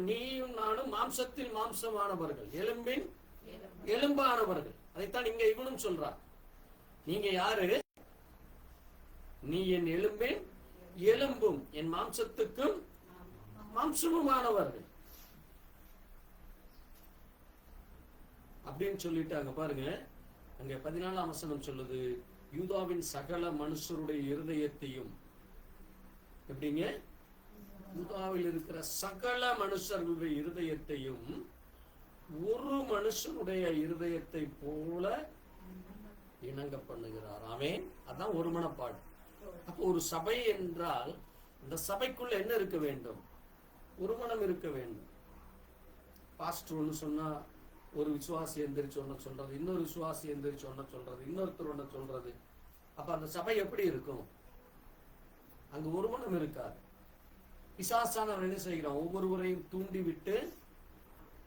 நீயும் நானும் மாம்சத்தில் மாம்சமானவர்கள், எலும்பின் எலும்பானவர்கள். அதைத்தான் இங்க இவனும் சொல்றான். நீங்க யாரு? நீ என் எலும்பின் எலும்பும் என் மாம்சத்துக்கும் மாம்சமுமானவர்கள் அப்படின்னு சொல்லிட்டு அங்க பாருங்க. அங்க 14ஆம் வசனம் சொல்லுது, யூதாவின் சகல மனுஷருடைய இருதயத்தையும், எப்படிங்க? யூதாவில் இருக்கிற சகல மனுஷர்களுடைய இருதயத்தையும் ஒரு மனுஷனுடைய இருதயத்தை போல இணங்க பண்ணுகிறார். ஆமென். அதான் ஒரு மனப்பாடு. அப்போ ஒரு சபை என்றால் இந்த சபைக்குள்ள என்ன இருக்க வேண்டும்? ஒரு மனம் இருக்க வேண்டும். பாஸ்டர் ஒண்ணு சொன்னா ஒரு விசுவாசி எந்திரிச்சு ஒண்ணு சொல்றது, இன்னொரு விசுவாசி எந்திரிச்சு ஒண்ணு சொல்றது, இன்னொருத்தர் ஒண்ணு சொல்றது. அப்ப அந்த சபை எப்படி இருக்கும்? அங்க ஒரு மனம் இருக்காது. பிசாசானவன் என்ன செய்கிறான்? ஒவ்வொருவரையும் தூண்டி விட்டு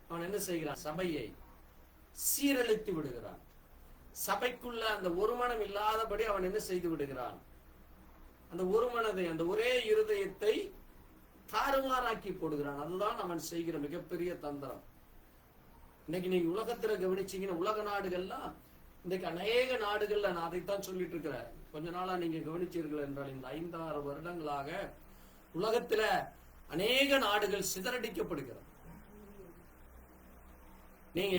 அவன் என்ன செய்கிறான்? சபையை சீரழித்து விடுகிறான். சபைக்குள்ள அந்த ஒரு மனம் இல்லாதபடி அவன் என்ன செய்து விடுகிறான்? அந்த ஒரு மனதை, அந்த ஒரே இருதயத்தை தாறுமாறாக்கி போடுகிறான். அதுதான் அவன் செய்கிற மிகப்பெரிய தந்திரம். இன்னைக்கு நீங்க உலகத்துல கவனிச்சீங்கன்னா, உலக நாடுகள்லாம் இன்னைக்கு அநேக நாடுகள்ல, நான் அதைத்தான் சொல்லிட்டு இருக்கிறேன். கொஞ்ச நாளா நீங்க கவனிச்சீர்கள் என்றால், இந்த 5-6 வருடங்களாக உலகத்துல அநேக நாடுகள் சிதறடிக்கப்படுகிறது. நீங்க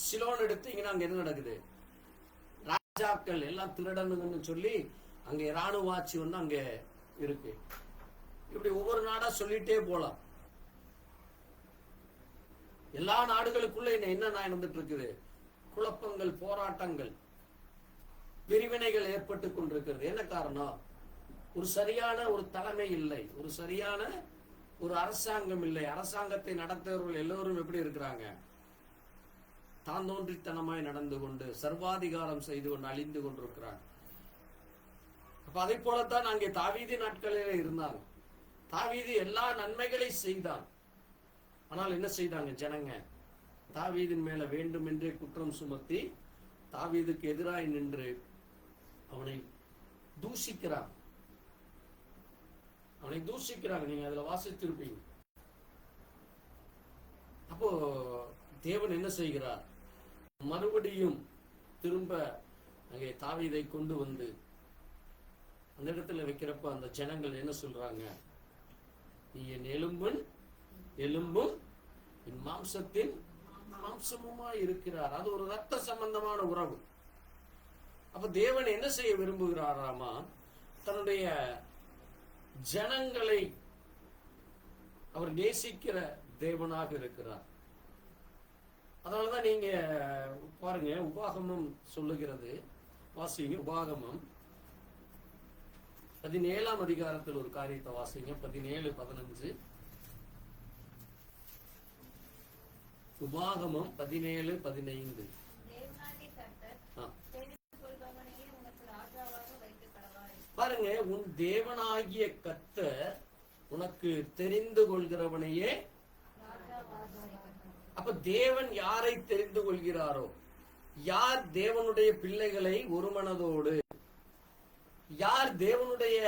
சிலோன் எடுத்தீங்கன்னா அங்க என்ன நடக்குது? ராஜாக்கள் எல்லாம் திருடனுங்கன்னு சொல்லி அங்க ராணுவ ஆட்சி வந்து அங்க இருக்கு. இப்படி ஒவ்வொரு நாடா சொல்லிட்டே போலாம். எல்லா நாடுகளுக்குள்ள என்ன நடந்துட்டு இருக்குது? குழப்பங்கள், போராட்டங்கள், பிரிவினைகள் ஏற்பட்டு கொண்டிருக்கிறது. என்ன காரணம்? ஒரு சரியான ஒரு தலைமை இல்லை, ஒரு சரியான ஒரு அரசாங்கம் இல்லை. அரசாங்கத்தை நடத்துறவர்கள் எல்லோரும் எப்படி இருக்கிறாங்க? தாந்தோன்றித்தனமாய் நடந்து கொண்டு சர்வாதிகாரம் செய்து கொண்டு அழிந்து கொண்டிருக்கிறாங்க. அப்ப அதை போலத்தான் அங்கே தாவீது நாட்களிலே இருந்தாங்க. தாவீது எல்லா நன்மைகளை செய்தான். ஆனால் என்ன செய்தாங்க ஜனங்க? தாவீதின் மேல வேண்டும் என்றே குற்றம் சுமத்தி தாவீதுக்கு எதிராய் நின்று அவனை தூஷிக்கிறாங்க. நீங்க அதுல வாசித்திருப்பீங்க. அப்போ தேவன் என்ன செய்கிறார்? மறுபடியும் திரும்ப அங்கே தாவீதை கொண்டு வந்து அந்த இடத்துல வைக்கிறப்ப அந்த ஜனங்கள் என்ன சொல்றாங்க? நீ என் எலும்பும் என் மாம்சத்தின் மாம்சமுமா இருக்கிறார். அது ஒரு ரத்த சம்பந்தமான உறவு. அப்ப தேவன் என்ன செய்ய விரும்புகிறாராமா? தன்னுடைய ஜனங்களை அவர் நேசிக்கிற தேவனாக இருக்கிறார். அதனாலதான் நீங்க பாருங்க, உபாகமம் சொல்லுகிறது, வாசிங்க. உபாகமம் 17ஆம் அதிகாரத்தில் ஒரு காரியத்தை வாசிங்க. 17:15. உபாகமம் 17:15. பாருங்க, உன் தேவனாகிய கர்த்தர் உனக்கு தெரிந்து கொள்கிறவனையே. அப்ப தேவன் யாரை தெரிந்து கொள்கிறாரோ, யார் தேவனுடைய பிள்ளைகளை ஒரு மனதோடு, யார் தேவனுடைய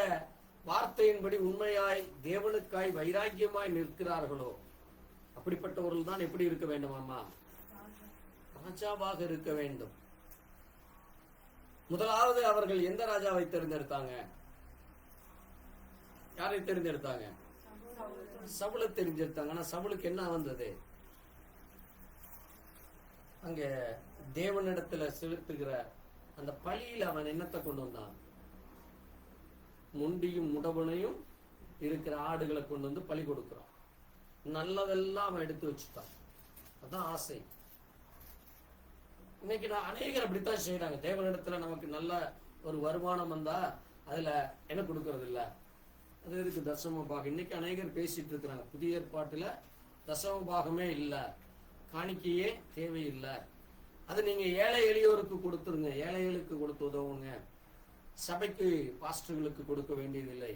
வார்த்தையின்படி உண்மையாய் தேவனுக்காய் வைராக்கியமாய் நிற்கிறார்களோ அப்படிப்பட்டவர்கள் தான் எப்படி இருக்க வேண்டுமாமா? ராஜாவாக இருக்க வேண்டும். முதலாவது அவர்கள் எந்த ராஜாவை தேர்ந்தெடுத்தாங்க? யாரை தேர்ந்தெடுத்தாங்க? சவுலை தேர்ந்தெடுத்தாங்க. ஆனா சவுலுக்கு என்ன வந்தது? அங்க தேவனிடத்துல செலுத்துகிற அந்த பழியில அவன் என்னத்தை கொண்டு வந்தான்? முண்டியும் முடவனையும் இருக்கிற ஆடுகளை கொண்டு வந்து பலி கொடுக்கிறான். நல்லதெல்லாம் அவன் எடுத்து வச்சுட்டான். அதான் ஆசை. இன்னைக்கு நான் அநேகர் அப்படித்தான் செய்யறாங்க. தேவனிடத்துல நமக்கு நல்ல ஒரு வருமானம் வந்தா அதுல என்ன கொடுக்கறது இல்ல, அது இருக்கு தசம பாகம். இன்னைக்கு அநேகர் பேசிட்டு இருக்கிறாங்க, புதிய ஏற்பாட்டுல தசம பாகமே இல்ல, காணிக்கையே தேவையில்லை, அது நீங்க ஏழை எளியோருக்கு கொடுத்துருங்க, ஏழைகளுக்கு கொடுத்து உதவுங்க, சபைக்கு பாஸ்டர்களுக்கு கொடுக்க வேண்டியதில்லை.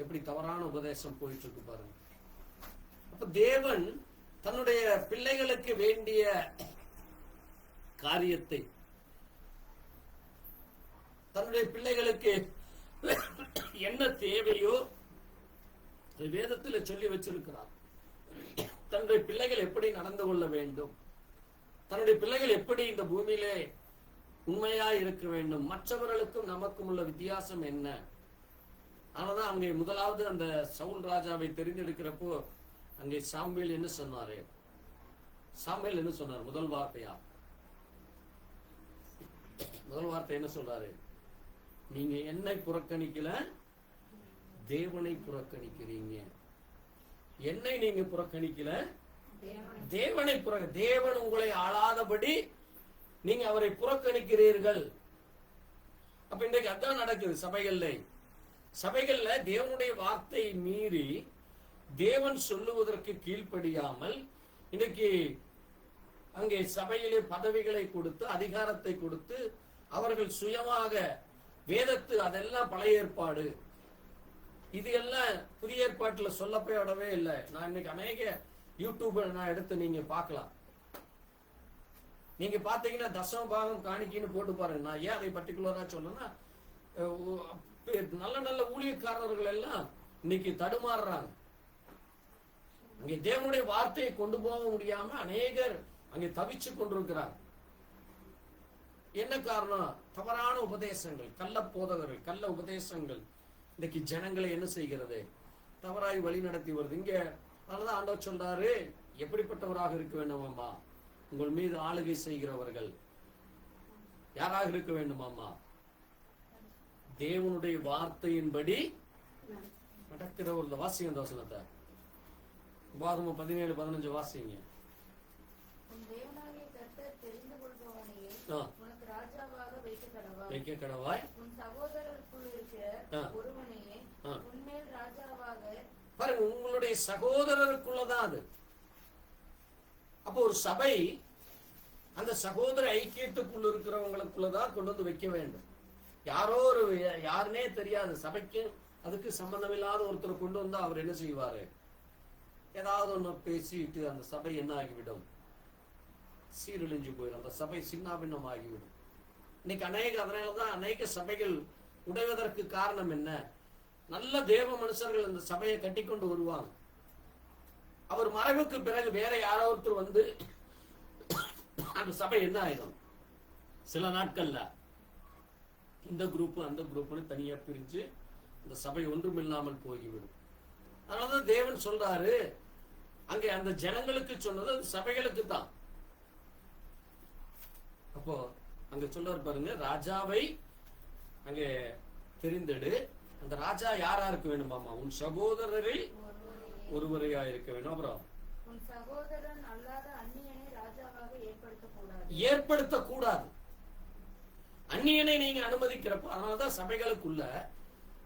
எப்படி தவறான உபதேசம் போயிட்டு இருக்கு பாருங்க. அப்ப தேவன் தன்னுடைய பிள்ளைகளுக்கு வேண்டிய காரியத்தை, தன்னுடைய பிள்ளைகளுக்கு என்ன தேவையோ அது வேதத்தில் சொல்லி வச்சிருக்கிறார். தன்னுடைய பிள்ளைகள் எப்படி நடந்து கொள்ள வேண்டும், தன்னுடைய பிள்ளைகள் எப்படி இந்த பூமியிலே உண்மையா இருக்க வேண்டும், மற்றவர்களுக்கும் நமக்கும் உள்ள வித்தியாசம் என்ன. அதனாலதான் அங்கே முதலாவது அந்த சவுல் ராஜாவை தெரிந்தெடுக்கிறப்போ அங்கே சாமுவேல் என்ன சொன்னாரு? சாமுவேல் என்ன சொன்னார்? முதல் வார்த்தை என்ன சொல்றாரு? நீங்க என்னை புறக்கணிக்கல, தேவனை புறக்கணிக்கிறீங்க. என்னை நீங்க புறக்கணிக்கல, தேவனை தேவன் உங்களை ஆளாதபடி நீங்க அவரை புறக்கணிக்கிறீர்கள். அப்ப இன்றைக்கு அதான் நடக்குது சபைகள்ல தேவனுடைய வார்த்தை மீறி தேவன் சொல்லுவதற்கு கீழ்ப்படியாமல் இன்னைக்கு அங்கே சபையிலே பதவிகளை கொடுத்து அதிகாரத்தை கொடுத்து அவர்கள் சுயமாக வேதத்து, அதெல்லாம் பழைய ஏற்பாடு, இது எல்லாம் புதிய ஏற்பாட்டுல சொல்லப்படவே இல்லை. நான் இன்னைக்கு அநேக யூடியூப் நான் எடுத்து நீங்க பார்க்கலாம். நீங்க பாத்தீங்கன்னா தசம பாகம் காணிக்கைன்னு போட்டு பாருங்க. நான் ஏன் அதை பர்டிகுலரா சொல்லணும்னா, நல்ல நல்ல ஊழியக்காரர்கள் எல்லாம் இன்னைக்கு தடுமாறுறாங்க. அங்கே தேவனுடைய வார்த்தையை கொண்டு போக முடியாம அநேகர் அங்கே தவிச்சு கொண்டிருக்கிறார். என்ன காரணம்? தவறான உபதேசங்கள், கள்ள போதகர்கள், கள்ள உபதேசங்கள் இன்னைக்கு ஜனங்களை என்ன செய்கிறது? தவறாய் வழி நடத்தி வருது. இங்க அதனாலதான் ஆண்டவர் சொல்றாரு, எப்படிப்பட்டவராக இருக்க வேண்டுமாமா? உங்கள் மீது ஆளுகை செய்கிறவர்கள் யாராக இருக்க வேண்டுமாமா? தேவனுடைய வார்த்தையின்படி நடக்கிறவர்கள். வாசிங்க அந்த வசனத்தை, உபாகமம் 17:15 வாசிங்க. வைக்க கடவாய், பாருங்க, உங்களுடைய சகோதரருக்குள்ளதான் அது. அப்போ ஒரு சபை அந்த சகோதர ஐக்கியத்துக்குள்ள இருக்கிறவங்களுக்குள்ளதான் கொண்டு வந்து வைக்க வேண்டும். யாரோ ஒரு யாருன்னே தெரியாது சபைக்கு அதுக்கு சம்பந்தம் இல்லாத ஒருத்தர் கொண்டு வந்து அவர் என்ன செய்வாரு? ஏதாவது ஒண்ணு பேசிட்டு அந்த சபை என்ன ஆகிவிடும்? சீரழிஞ்சு போயிடும். அந்த சபை சின்னாபின்னம் ஆகிவிடும். இன்னைக்கு அதனாலதான் அநேக சபைகள் உடைவதற்கு காரணம் என்ன? நல்ல தேவ மனுஷர்கள் அந்த சபையை கட்டி கொண்டு வருவாங்க. அவர் மறைவுக்கு பிறகு வேற யாரோ ஒருத்தர் வந்து அந்த சபை என்ன ஆயிடும்? சில நாட்கள்ல இந்த குரூப் அந்த குரூப்னு தனியா பிரிஞ்சு இந்த சபை ஒன்றுமில்லாமல் போய்விடும். அதனாலதான் தேவன் சொல்றாரு, அங்கே அந்த ஜனங்களுக்கு சொன்னது சபைகளுக்கு தான். அப்போ அங்க சொல்றாரு பாருங்க, ராஜாவை அங்கே தெரிந்தெடு. அந்த ராஜா யாரா இருக்க வேண்டுமாமா? உன் சகோதரரில் ஒருவரையா இருக்க வேண்டும். அப்புறம் ஏற்படுத்தக்கூடாது. அந்நியனை நீங்க அனுமதிக்கிறப்ப, அதனாலதான் சபைகளுக்குள்ள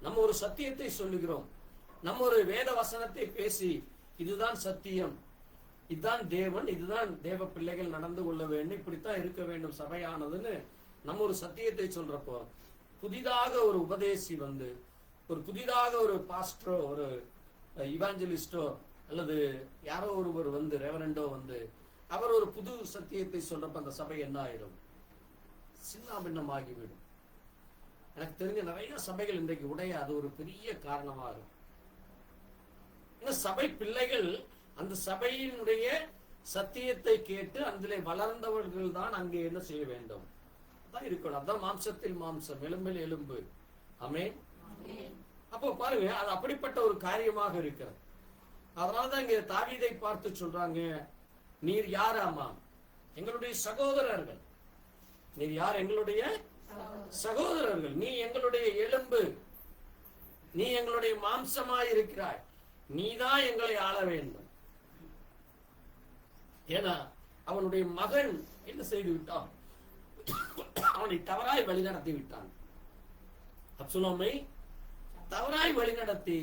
நம்ம ஒரு சத்தியத்தை சொல்லுகிறோம், நம்ம ஒரு வேத வசனத்தை பேசி இதுதான் சத்தியம், இதுதான் தேவன், இதுதான் தேவ பிள்ளைகள் நடந்து கொள்ள வேண்டும், இப்படித்தான் இருக்க வேண்டும் சபையானதுன்னு நம்ம ஒரு சத்தியத்தை சொல்றப்போ, புதிதாக ஒரு உபதேசி வந்து, ஒரு புதிதாக ஒரு பாஸ்டரோ ஒரு இவாஞ்சலிஸ்டோ அல்லது யாரோ ஒருவர் வந்து ரெவரண்டோ வந்து அவர் ஒரு புது சத்தியத்தை சொல்றப்ப அந்த சபை என்ன ஆயிடும்? சின்னாபின்னமாகிவிடும். எனக்கு தெரிஞ்ச நிறைய சபைகள் இன்றைக்கு உடைய அது ஒரு பெரிய காரணமா இருக்கும். சபை பிள்ளைகள் அந்த சபையினுடைய சத்தியத்தை கேட்டு அதிலே வளர்ந்தவர்கள் தான் அங்கே என்ன செய்ய வேண்டும் தான் இருக்கணும். அதான் மாம்சத்தில் மாம்சம், எலும்பில் எலும்பு. ஆமென். அப்போ பாருங்க, அது அப்படிப்பட்ட ஒரு காரியமாக இருக்கிறது. அதனாலதான் இங்க தாவீதை பார்த்து சொல்றாங்க, நீர் யாராமா? எங்களுடைய சகோதரர்கள். நீர் யார்? எங்களுடைய சகோதரர்கள். நீ எங்களுடைய எலும்பு, நீ எங்களுடைய மாம்சமாய் இருக்கிறாய், நீதான் எங்களை ஆள வேண்டும். ஏன்னா அவனுடைய மகன் என்ன செய்து விட்டான்? அவனை தவறாய் வழிநடத்தி விட்டான். அப்சலோமை தவறாய் வழிநடத்தி,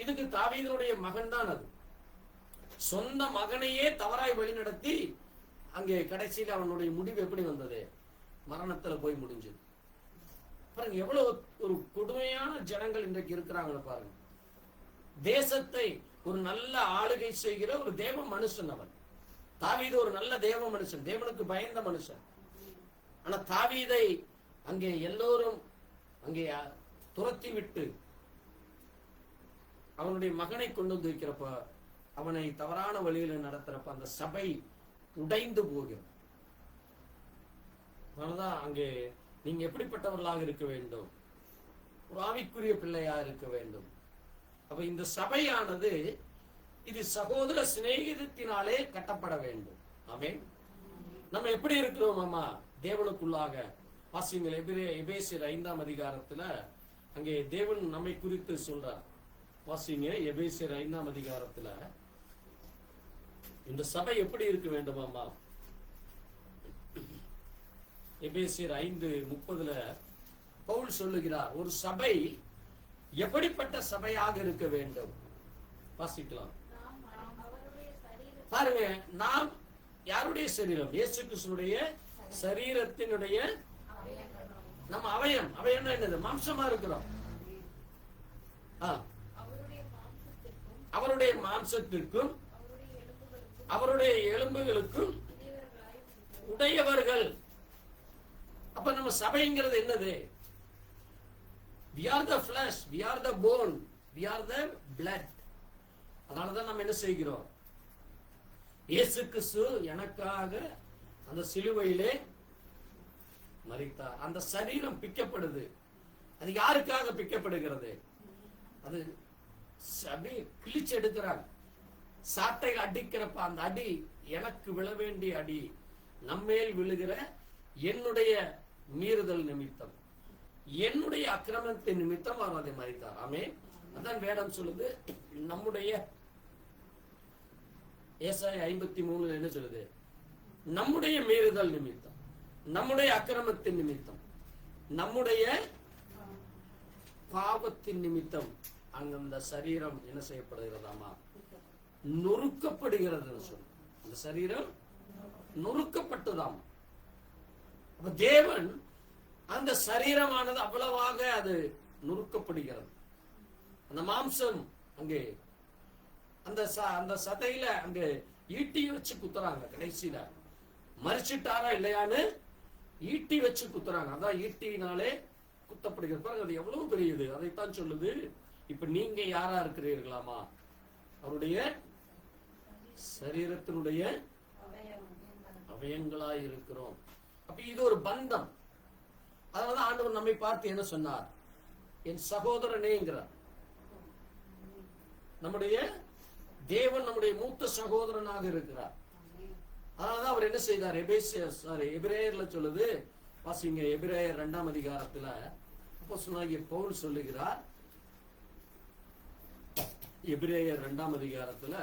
இதுக்கு தாவீதுடைய மகன் தான் அது. சொந்த மகனையே தவறாய் வழிநடத்தி அங்கே கடைசியில் அவனுடைய முடிவு எப்படி வந்தது? மரணத்துல போய் முடிஞ்சது. பாருங்க எவ்வளவு ஒரு கொடுமையான ஜனங்கள் இன்றைக்கு இருக்கிறாங்க பாருங்க. தேசத்தை ஒரு நல்ல ஆளுகை செய்கிற ஒரு தேவ மனுஷன் அவன். தாவீது ஒரு நல்ல தேவ மனுஷன், தேவனுக்கு பயந்த மனுஷன். ஆனா தாவீதை அங்கே எல்லோரும் அங்கே துரத்தி விட்டு அவனுடைய மகனை கொண்டு வந்து வைக்கிறப்ப, அவனை தவறான வழியில் நடத்துறப்ப அந்த சபை உடைந்து போகிறது. அதனாலதான் அங்கே நீங்க எப்படிப்பட்டவர்களாக இருக்க வேண்டும்? ஒரு ஆவிக்குரிய பிள்ளையா இருக்க வேண்டும். அப்ப இந்த சபையானது இது சகோதர சிநேகிதத்தினாலே கட்டப்பட வேண்டும். ஆமென். நம்ம எப்படி இருக்கிறோம் அம்மா? தேவனுக்குள்ளாக வாசிங்கள். எபேசியர் 5ஆம் அதிகாரத்துல அங்கே தேவன் நம்மை குறித்து சொல்றார். வாசிங்க எபேசியர் 5ஆம் அதிகாரத்துல இந்த சபை எப்படி இருக்க வேண்டும் அம்மா? எபேசியர் 5:30 பவுல் சொல்லுகிறார், ஒரு சபை எப்படிப்பட்ட சபையாக இருக்க வேண்டும். வாசிக்கலாம் பாருங்க. நாம் யாருடைய சரீரம்? இயேசு கிறிஸ்துவினுடைய சரீரத்தினுடைய நம்ம அவயம். அவயம்னா என்னது? மாம்சமா இருக்கிறோம். அவருடைய மாம்சத்திற்கும் அவருடைய எலும்புகளுக்கும் உடையவர்கள். அப்ப நம்ம சபைங்கிறது என்னது? We are the flesh, we are the bone, we are the blood. அதனாலதான் நம்ம என்ன செய்கிறோம்? இயேசு கிறிஸ்து எனக்காக அந்த சிலுவையிலே மரித்தார். அந்த சரீரம் பிக்கப்படுது. அது யாருக்காக பிக்கப்படுகிறது? அது அப்படியே கிழிச்சு எடுக்கிறாங்க. சாட்டை அடிக்கிறப்ப அந்த அடி எனக்கு விழ வேண்டிய அடி, நம்மேல் விழுகிற என்னுடைய மீறுதல் நிமித்தம், என்னுடைய அக்கிரமத்தின் நிமித்தம் அவர் அதை மரித்தார். ஆமென். அதான் வேதம் சொல்லுது. நம்முடைய ஏசாயா 53 என்ன சொல்லுது? நம்முடைய மீறுதல் நிமித்தம், நம்முடைய அக்கிரமத்தின் நிமித்தம், நம்முடைய பாவத்தின் நிமித்தம் அங்க சரீரம் என்ன செய்யப்படுகிறதாமா? நொறுக்கப்படுகிறது சொல்லு. அந்த சரீரம் நொறுக்கப்பட்டதாம். அப்ப தேவன் அந்த சரீரமானது அவ்வளவாக அது நொறுக்கப்படுகிறது. அந்த மாம்சம் அங்கே அந்த சதையில அங்க ஈட்டி வச்சு குத்துறாங்க. கடைசியில மறிச்சிட்டாரா இல்லையான்னு ஈட்டி வச்சு குத்துறாங்க. அதான் ஈட்டினாலே குத்தப்படுகிறது. பாருங்க அது எவ்வளவு பெரியது. அதைத்தான் சொல்லுது. இப்ப நீங்க யாரா இருக்கிறீர்களாமா? அவருடைய சரீரத்தினுடைய அவயங்களாய் இருக்கிறோம். அப்ப இது ஒரு பந்தம். அதனால ஆண்டவர் நம்மை பார்த்து என்ன சொன்னார்? என் சகோதரனேங்கிறார். நம்முடைய தேவன் நம்முடைய மூத்த சகோதரனாக இருக்கிறார். அதனாலதான் அவர் என்ன செய்தார்? எபிரேயர்ல சொல்லுது. வாசிங்க எபிரேயர் 2ஆம் அதிகாரத்துல அப்போஸ்தலனாகிய பவுல் சொல்லுகிறார். எபிரேயர் 2ஆம் அதிகாரத்துல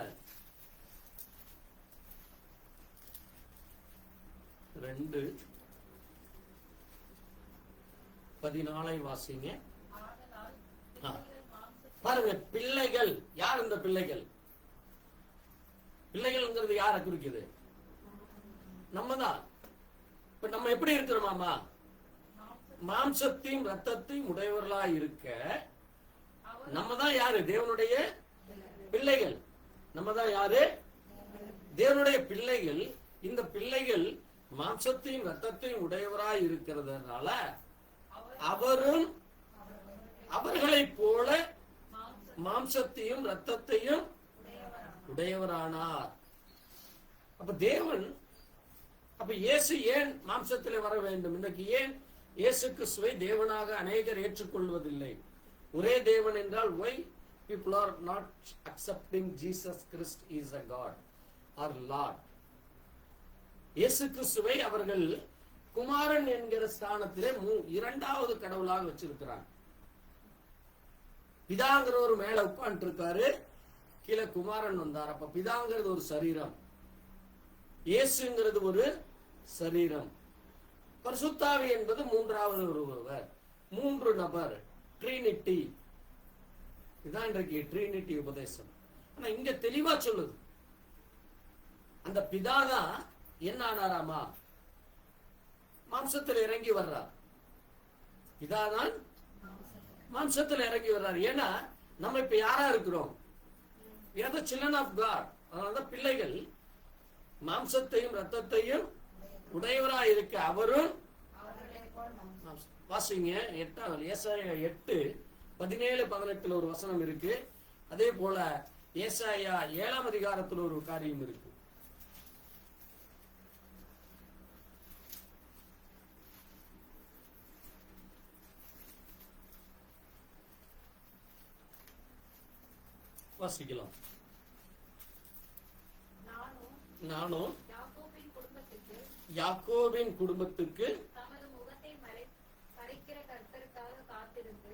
2:14 வாசிங்க. பாருங்க, பிள்ளைகள் யார்? இந்த பிள்ளைகள், பிள்ளைகள்ங்கிறது யாரை குறிக்குது? நம்ம தான். இப்ப நம்ம எப்படி இருக்கிறோமாமா? மாம்சத்தையும் ரத்தத்தையும் உடையவர்களாய் இருக்க நம்ம தான் யாரு? தேவனுடைய பிள்ளைகள். நம்ம தான் யாரு? தேவனுடைய பிள்ளைகள். இந்த பிள்ளைகள் மாம்சத்தையும் ரத்தத்தையும் உடையவராய் இருக்கிறதுனால அவரும் அவர்களைப் போல மாம்சத்தையும் இரத்தத்தையும் உடையவரானார். அப்ப தேவன், அப்ப இயேசு ஏன் மாம்சத்திலே வர வேண்டும்? இன்றைக்கு ஏன் இயேசு கிறிஸ்துவை தேவனாக அநேகர் ஏற்றுக்கொள்வதில்லை? ஒரே தேவன் என்றால் why people are not accepting Jesus Christ is a God or Lord? இயேசு கிறிஸ்துவை அவர்கள் குமாரன் என்கிற ஸ்தானத்திலே இரண்டாவது கடவுளாக வச்சிருக்கிறாங்க. பிதாங்கிற ஒரு மேல உட்கார்ந்து இருக்காரு, கீழே குமாரன் வந்தார். அப்ப பிதாங்கிறது ஒரு சரீரம், இயேசுங்கிறது ஒரு சரீரம், பரிசுத்தாவி என்பது மூன்றாவது ஒருவர், மூன்று நபர், ட்ரினிட்டி. இதுதான் இன்றைக்கு ட்ரினிட்டி உபதேசம். ஆனா இங்க தெளிவா சொல்லுது, அந்த பிதாதான் என்ன ஆனாராமா? மாம்சத்தில் இறங்கி வர்றார். பிதாதான் மாம்சத்தில் இறங்கி வர்றார். ஏன்னா நம்ம இப்ப யாரா இருக்கிறோம்? we are the children of God. அதனாலதான் பிள்ளைகள் மாம்சத்தையும் இரத்தத்தையும் உடையவராய் இருக்க அவரும். வாசிங்க 8:17-18 ஒரு வசனம் இருக்கு. அதே போல ஏசாயா 7ஆம் அதிகாரத்தில் ஒரு காரியம் இருக்கு. வாசிக்கலாம். நானும் யாக்கோபின் குடும்பத்துக்கு தமது முகத்தை மறைக்கிற கர்த்தருக்காக காத்திருந்து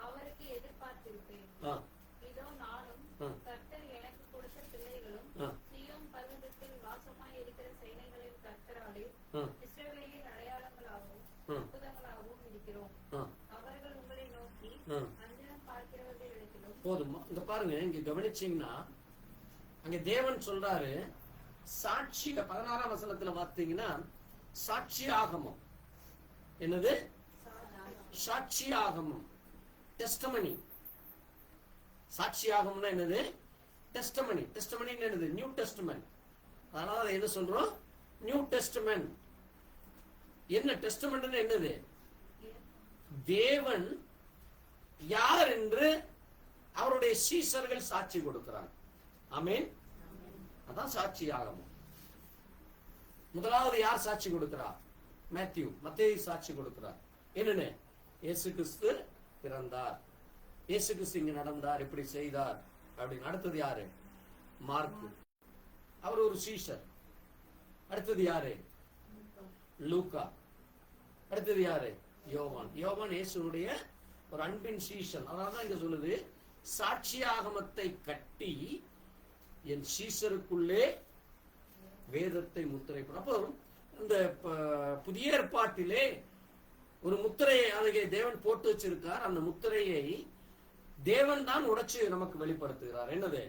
அவருக்கு எதிர்பார்த்திருப்பேன். இதோ நானும் கர்த்தர் எனக்கு கொடுத்த பிள்ளைகளும் சீயோன் பர்வதத்தில் வாசமாய் இருக்கிற சேனைகளின் கர்த்தராலே இஸ்ரவேலின் அடையாளங்களாகவும் அற்புதங்களாகவும் இருக்கிறோம். அவர்கள் உங்களை நோக்கி அஞ்சனம் பார்க்கிறவர்கள் இடத்திலும். போதுமா? இங்க பாருங்க, இங்க கவனிச்சீங்கன்னா அங்க தேவன் சொல்றாரு சாட்சி. 16ஆம் வசனத்துல பார்த்தீங்கன்னா சாட்சி ஆகமம். என்னது? சாட்சி ஆகமம், டெஸ்டமனி. சாட்சி ஆகம்னா என்னது? டெஸ்டமனி. டெஸ்டமனி என்னது? New testament. அதனால அதை என்ன சொல்றோம்? New testament. என்ன டெஸ்டமென்ட்? என்னது? தேவன் யார் என்று அவருடைய சீஷர்கள் சாட்சி கொடுக்கிறாங்க. ஆமென். அதான் சாட்சி ஆகமம். முதலாவது யார் சாட்சி கொடுக்கிறார்? மத்தேயு சாட்சி கொடுக்கிறார். என்னன்னு? இயேசு கிறிஸ்து பிறந்தார், இயேசு கிறிஸ்து இங்க நடந்தார், இப்படி செய்தார் அப்படின்னு. அடுத்தது யாரு? மார்க்கு, அவர் ஒரு சீஷர். அடுத்தது யாரு? லூக்கா. அடுத்தது யாரு? யோவான். யோவான் இயேசுடைய ஒரு அன்பின் சீஷன். அதனாலதான் இங்க சொல்லுது சாட்சி ஆகமத்தை கட்டி என் சீஷருக்குள்ளே வேதத்தை முத்திரை. அப்போ இந்த புதிய ஏற்பாட்டிலே ஒரு முத்திரையை அங்கே தேவன் போட்டு வச்சிருக்கார். அந்த முத்திரையை தேவன் தான் உடைச்சு நமக்கு வெளிப்படுத்துகிறார். என்னது?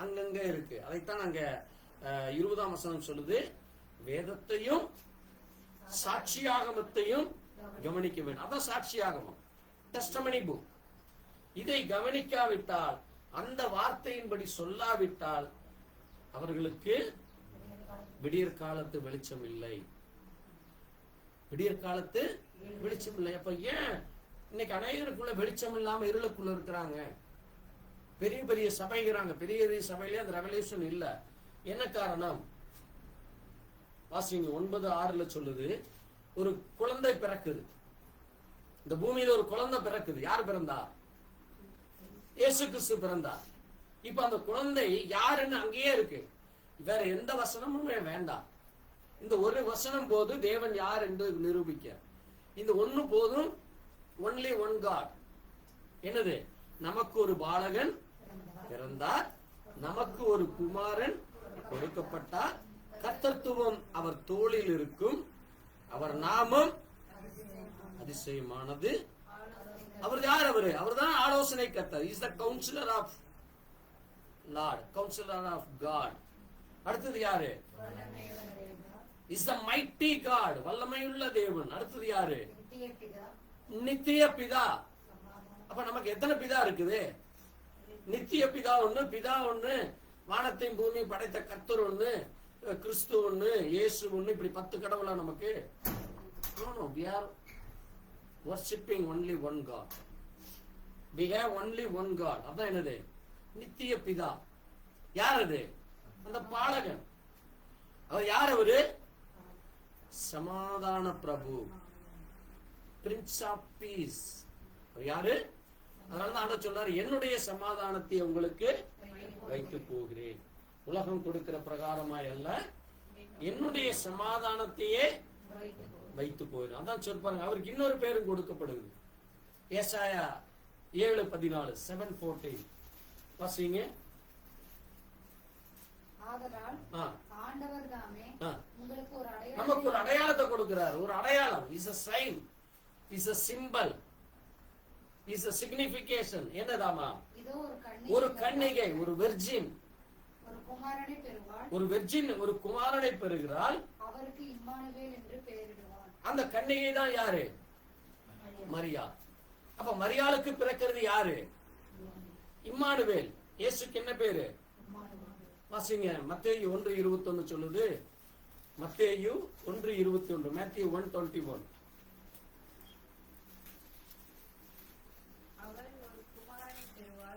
அங்கங்க இருக்கு. அதைத்தான் அங்க 20ஆம் வசனம் சொல்லுது, வேதத்தையும் சாட்சியாகமத்தையும் கவனிக்க வேண்டும். அதான் சாட்சியாகமம், டெஸ்டமனி புக். இதை கவனிக்காவிட்டால், அந்த வார்த்தையின்படி சொல்லாவிட்டால் அவர்களுக்கு விடியற் காலத்து வெளிச்சம் இல்லை. விடியற் காலத்து வெளிச்சம் இல்லை. அப்ப ஏன் இன்னைக்கு அநேகருக்குள்ள வெளிச்சம் இல்லாம இருளுக்குள்ள இருக்கிறாங்க? பெரிய பெரிய சபைகிறாங்க, பெரிய பெரிய சபையிலே அந்த ரெவல்யூஷன் இல்ல. என்ன காரணம்? வாசிங்க 9:6 சொல்லுது, ஒரு குழந்தை பிறக்குது. இந்த பூமியில ஒரு குழந்தை பிறக்குது. யார் பிறந்தா? இயேசு கிறிஸ்து பிறந்தார். இப்ப அந்த குழந்தை யாருன்னு அங்கேயே இருக்கு. வேற எந்த வசனமும் வேண்டாம். இந்த ஒரு வசனம் போது தேவன் யார் என்று நிரூபிக்க. இந்த ஒண்ணு போதும். Only one God. என்னது? நமக்கு ஒரு பாலகன் பிறந்தார், நமக்கு ஒரு குமாரன் கொடுக்கப்பட்டார், கர்த்தத்துவம் அவர் தோளில் இருக்கும், அவர் நாமம் அதிசயமானது. அவர் யார்? அவர்தான் ஆலோசனை கர்த்தர். Is the counsellor of Lord, counsellor of God. அடுத்தது யாரு? இஸ் த மைட்டி காட், வல்லமையுள்ள தேவன். அடுத்தது யாரு? நித்திய பிதா. அப்ப நமக்கு எத்தனை பிதா இருக்குது? நித்திய பிதா ஒண்ணு, பிதா ஒண்ணு, வானத்தையும் பூமி படைத்த கர்த்தர் ஒண்ணு, கிறிஸ்து ஒண்ணு, இயேசு ஒண்ணு, இப்படி 10 கடவுளா நமக்கு? we are worshiping only one God. We have only one God. அதான் என்னது? நித்திய பிதா. யார் அது? அந்த பாலகன். அவர் யார்? அவரு சமாதான பிரபு, பிரின்ஸ் ஆஃப் பீஸ். யாரு? அதனாலதான் ஆண்டவர் சொல்றாரு, என்னுடைய சமாதானத்தை உங்களுக்கு வைத்து போகிறேன், உலகம் கொடுக்கிற பிரகாரமாய் அல்ல, என்னுடைய சமாதானத்தையே வைத்து போகிறேன். அதான் சொல்றாங்க. அவருக்கு இன்னொரு பேரும் கொடுக்கப்படுது. ஏசாயா 7:14 7:14 வாசிங்க. நமக்கு ஒரு அடையாளத்தை கொடுக்கிறார். ஒரு அடையாளம் is a sign, is a symbol, is a signification. என்னதாமா? ஒரு கன்னிகை, ஒரு வெர்ஜின், ஒரு வெர்ஜின் ஒரு குமாரனை பெறுகிறாள். அவருக்கு இம்மானுவேல் என்று பெயரிடுவார். அந்த கன்னிகை தான் யாரு? மரியா. அப்ப மரியாளுக்கு பிறக்கிறது யாரு? இம்மானுவேல். இயேசுக்கு என்ன பேரு? வாசிங்க. மத்தேயு 1:21 சொல்லுது. மத்தேயு 1:21. Matthew 1:21.